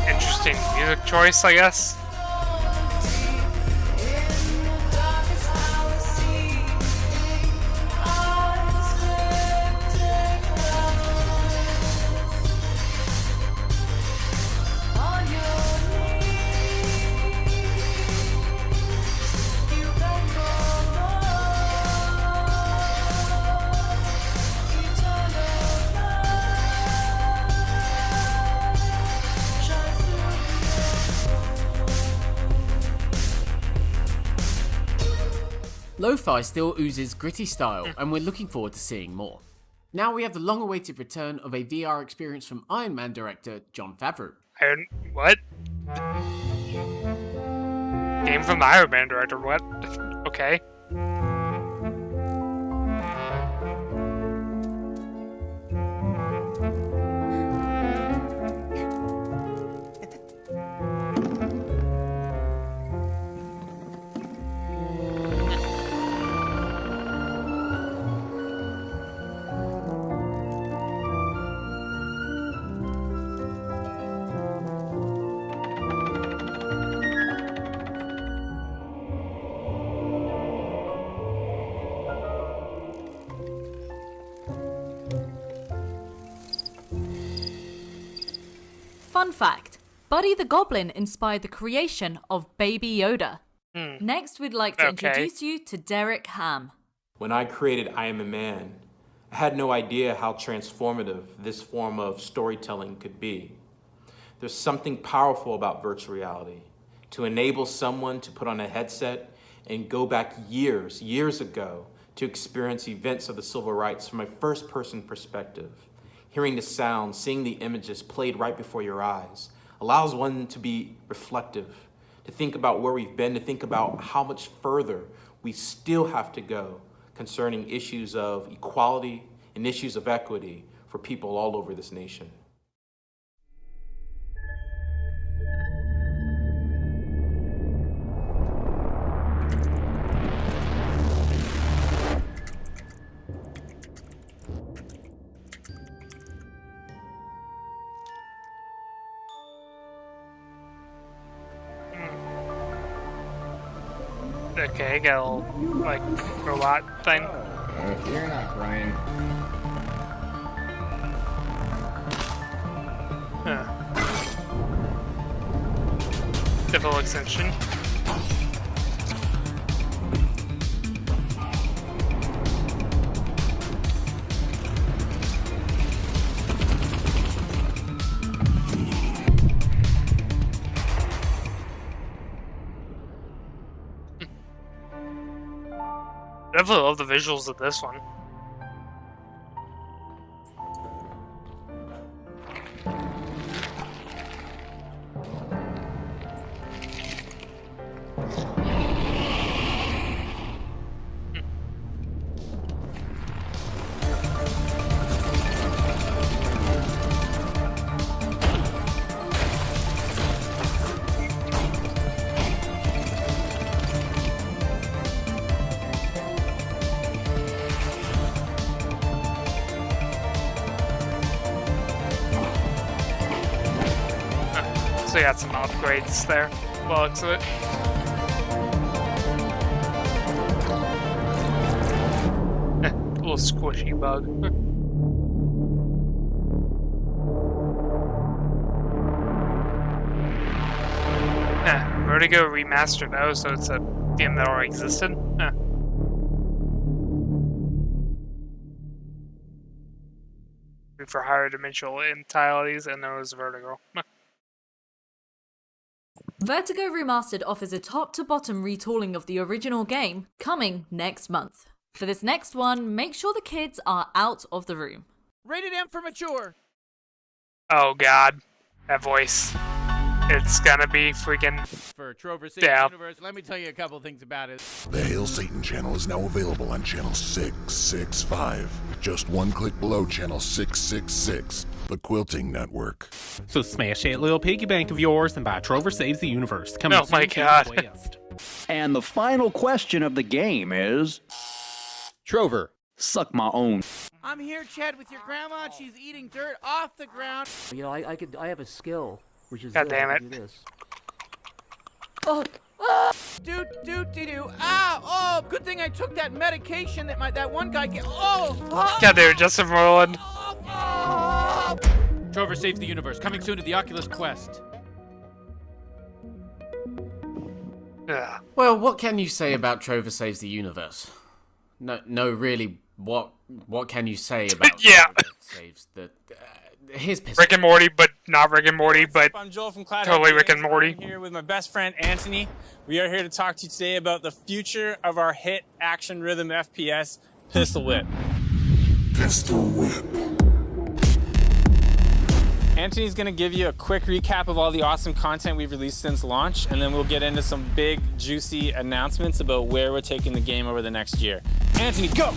Interesting music choice, I guess. Lo-Fi still oozes gritty style, and we're looking forward to seeing more. Now we have the long-awaited return of a VR experience from Iron Man director Jon Favreau. What? Game from the Iron Man director, what? Okay. Fun fact, Buddy the Goblin inspired the creation of Baby Yoda. Next, we'd like to introduce you to Derek Ham. When I created I Am a Man, I had no idea how transformative this form of storytelling could be. There's something powerful about virtual reality. To enable someone to put on a headset and go back years ago to experience events of the civil rights from a first-person perspective. Hearing the sound, seeing the images played right before your eyes, allows one to be reflective, to think about where we've been, to think about how much further we still have to go concerning issues of equality and issues of equity for people all over this nation. Okay, got a little, like, robot thing. You're not crying. Difficult extension. Definitely love the visuals of this one. So you got some upgrades there. Well, looks of it. A little squishy bug. Vertigo remastered though, so it's a game that already existed. For higher dimensional entities, and there was Vertigo. Vertigo Remastered offers a top-to-bottom retooling of the original game, coming next month. For this next one, make sure the kids are out of the room. Rated M for mature. Oh god, that voice. It's gonna be freaking... For Trover Saves the Universe, let me tell you a couple things about it. The Hail Satan channel is now available on channel 665. Just one click below channel 666, the Quilting Network. So smash that little piggy bank of yours and buy Trover Saves the Universe. Oh my god. And the final question of the game is... Trover, suck my own. I'm here, Chad, with your grandma, and she's eating dirt off the ground. You know, I have a skill, which is God damn it. do this. Oh, Ow! Oh, good thing I took that medication that one guy gave. God damn it, Justin Roiland. Trover Saves the Universe, coming soon to the Oculus Quest. Well, what can you say about Trover Saves the Universe? No, really, what can you say about Trover Saves the... Here's Rick and Morty, but not Rick and Morty, but I'm Joel from Cloud totally Rick and Morty. I'm here with my best friend Anthony. We are here to talk to you today about the future of our hit action rhythm FPS, Pistol Whip. Pistol Whip. Anthony's going to give you a quick recap of all the awesome content we've released since launch, and then we'll get into some big, juicy announcements about where we're taking the game over the next year. Anthony, go!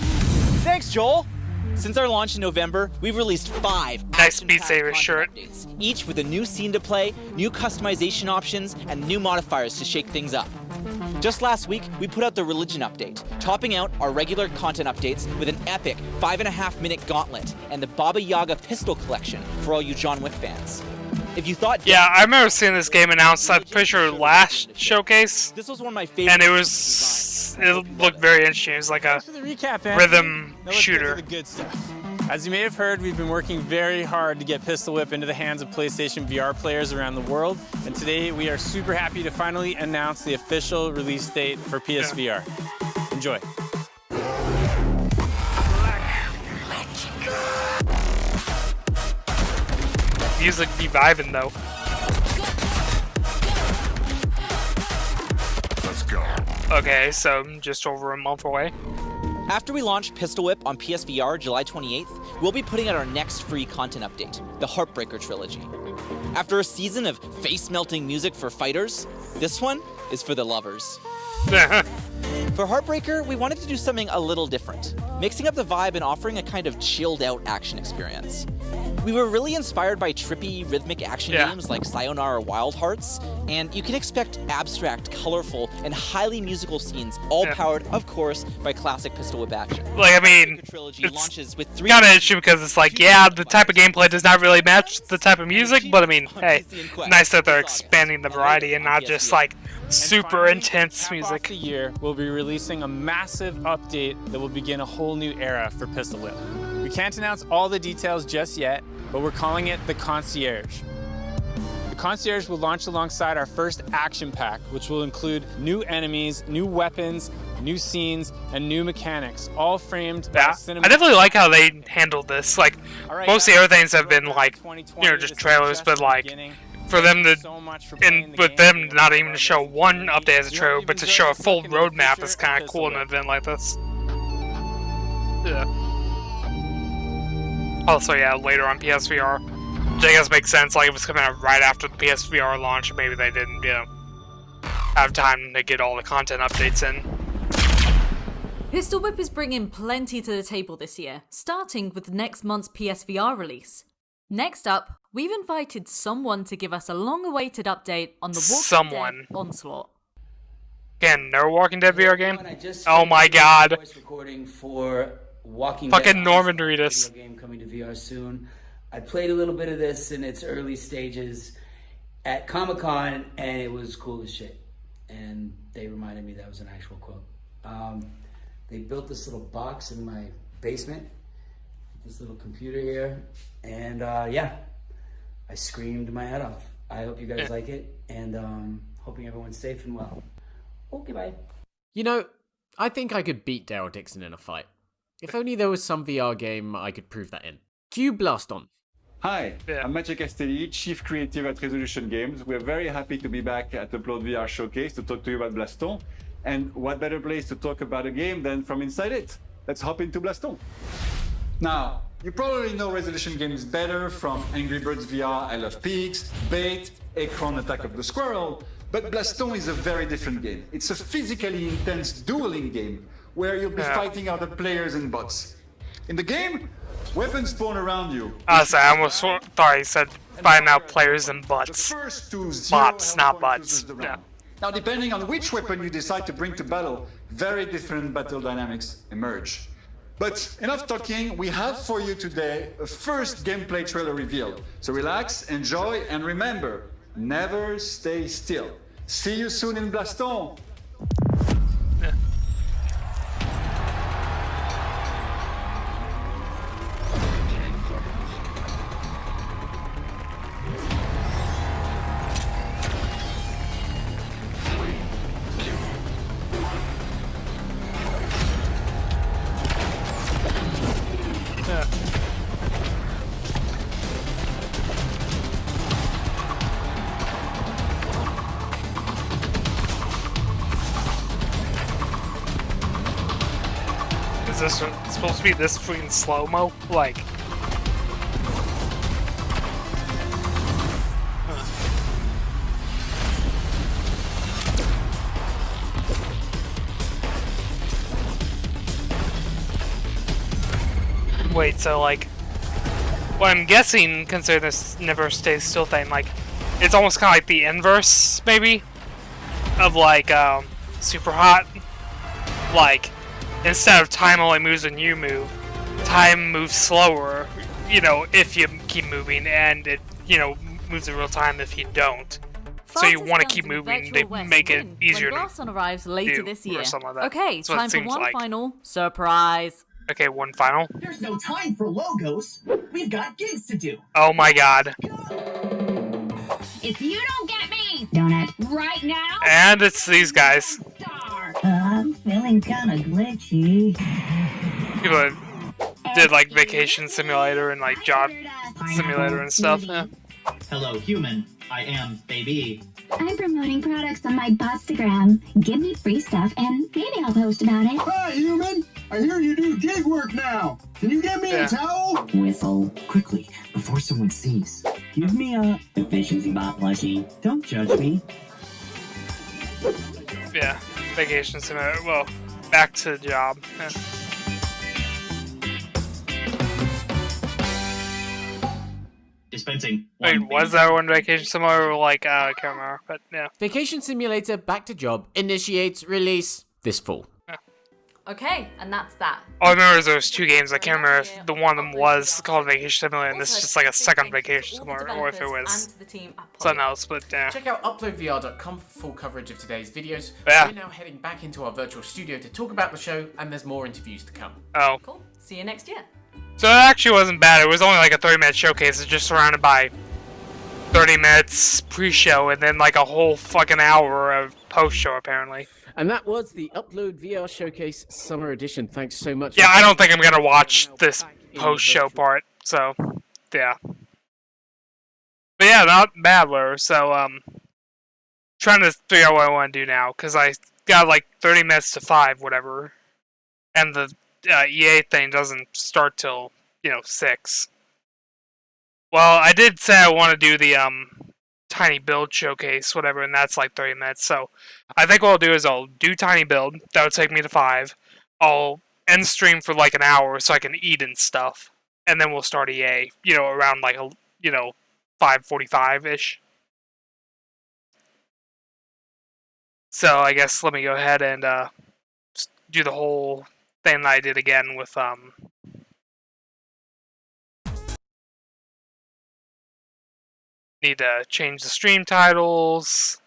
Thanks, Joel! Since our launch in November, we've released 5 nice Beat Saber shirt, updates, each with a new scene to play, new customization options, and new modifiers to shake things up. Just last week, we put out the Religion update, topping out our regular content updates with an epic 5.5-minute gauntlet and the Baba Yaga pistol collection for all you John Wick fans. If you thought... Yeah, I remember seeing this game announced, I'm pretty sure last showcase. This was one of my favorite. And it looked very interesting. It was like a rhythm shooter. The good stuff. As you may have heard, we've been working very hard to get Pistol Whip into the hands of PlayStation VR players around the world. And today we are super happy to finally announce the official release date for PSVR. Enjoy. Music be vibing though. Let's go. Okay, so just over a month away. After we launch Pistol Whip on PSVR July 28th, we'll be putting out our next free content update, the Heartbreaker Trilogy. After a season of face-melting music for fighters, this one is for the lovers. For Heartbreaker, we wanted to do something a little different, mixing up the vibe and offering a kind of chilled-out action experience. We were really inspired by trippy, rhythmic action games like Sayonara Wild Hearts, and you can expect abstract, colorful, and highly musical scenes, all powered, of course, by classic Pistol Whip action. Like, I mean, it's kind of interesting because it's like, yeah, the type of gameplay does not really match the type of music, but I mean, hey, nice that they're expanding the variety and not just like super intense music. The year, we'll be releasing a massive update that will begin a whole new era for Pistol Whip. We can't announce all the details just yet, but we're calling it the Concierge. The Concierge will launch alongside our first action pack, which will include new enemies, new weapons, new scenes, and new mechanics, all framed by cinema. I definitely like how they handled this. Like, most of the other things have been like, you know, just trailers, but like, for them to, and with them not even to show one update as a trailer, but to show a full roadmap is kind of cool in an event like this. Yeah. Also, yeah, later on PSVR, which I guess makes sense. Like, if it's coming out right after the PSVR launch, maybe they didn't, you know, have time to get all the content updates in. Pistol Whip is bringing plenty to the table this year, starting with next month's PSVR release. Next up, we've invited someone to give us a long-awaited update on the Walking Dead Onslaught. Again, no Walking Dead VR game? Oh my god. Recording for Walking Fucking Dead Norman Reedus. Game coming to VR soon. I played a little bit of this in its early stages, at Comic-Con, and it was cool as shit. And they reminded me that was an actual quote. They built this little box in my basement, this little computer here, and yeah, I screamed my head off. I hope you guys like it, and hoping everyone's safe and well. Okay, bye. You know, I think I could beat Daryl Dixon in a fight. If only there was some VR game I could prove that in. Cue Blast On. Hi, I'm Maciej Castelli, Chief Creative at Resolution Games. We're very happy to be back at the UploadVR showcase to talk to you about Blaston. And what better place to talk about a game than from inside it? Let's hop into Blaston. Now, you probably know Resolution Games better from Angry Birds VR, I Love Pigs, Bait, Akron Attack of the Squirrel, but Blaston is a very different game. It's a physically intense dueling game where you'll be fighting other players and bots. In the game, weapons spawn around you. Sorry, I almost thought he said find out players and bots. Bots, not bots. Yeah. Now, depending on which weapon you decide to bring to battle, very different battle dynamics emerge. But enough talking, we have for you today a first gameplay trailer reveal. So relax, enjoy, and remember, never stay still. See you soon in Blaston! Is this supposed to be this freaking slow-mo? Like... Wait, so like... What I'm guessing, considering this never stays still thing, like... It's almost kind of like the inverse, maybe? Of like, Super Hot. Like... Instead of time only moves when you move, time moves slower, you know, if you keep moving, and it, you know, moves in real time if you don't. So you want to keep moving, they make it easier to Blast On arrives later this year. Like that. Okay, time for one like. final surprise. Okay, one final. There's no time for logos. We've got gigs to do. Oh my god. If you don't get me, donut, right now. And it's these guys. I'm feeling kind of glitchy. People that did like Vacation Simulator and like Job Simulator and stuff. Yeah. Hello, human. I am baby. I'm promoting products on my Bostagram. Give me free stuff and maybe I'll post about it. Hi, human. I hear you do gig work now. Can you get me a towel? Whistle. Quickly, before someone sees. Give me a efficiency bot plushie. Don't judge me. Yeah, Vacation Simulator. Well, back to the job. Yeah. Dispensing. Wait, was that one Vacation Simulator? Like, I can't remember, but yeah. Vacation Simulator Back to Job initiates release this fall. Okay, and that's that. All I remember is there was two games. I can't remember if the one of them was called Vacation Simulator and this is just like a second Vacation Simulator, or if it was something else, but yeah. Check out UploadVR.com for full coverage of today's videos. Yeah. We're now heading back into our virtual studio to talk about the show, and there's more interviews to come. Oh. Cool. See you next year. So it actually wasn't bad. It was only like a 30-minute showcase. It's just surrounded by 30 minutes pre-show and then like a whole fucking hour of post-show apparently. And that was the UploadVR Showcase Summer Edition. Thanks so much. Yeah, I don't think I'm gonna watch this post-show part. So, yeah. But yeah, not bad, whatever. So, trying to figure out what I want to do now because I got like 30 minutes to 5, whatever, and the EA thing doesn't start till 6. Well, I did say I want to do the tiny build showcase, whatever, and that's like 30 minutes. So I think what I'll do is I'll do tiny build. That would take me to 5. I'll end stream for like an hour so I can eat and stuff, and then we'll start EA. Around like 5:45 ish. So I guess let me go ahead and do the whole thing that I did again with Need to change the stream titles.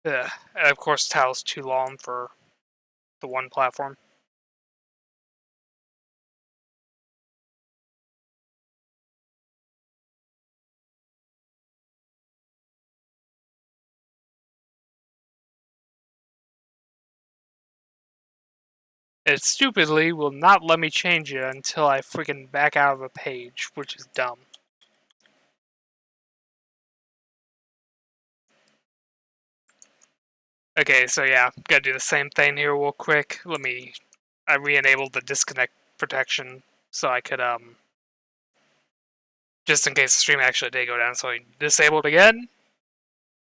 And of course, title's too long for the one platform. It stupidly will not let me change it until I freaking back out of a page, which is dumb. Okay, so yeah, gotta do the same thing here real quick. I re-enabled the disconnect protection so I could, just in case the stream actually did go down, so I disabled again.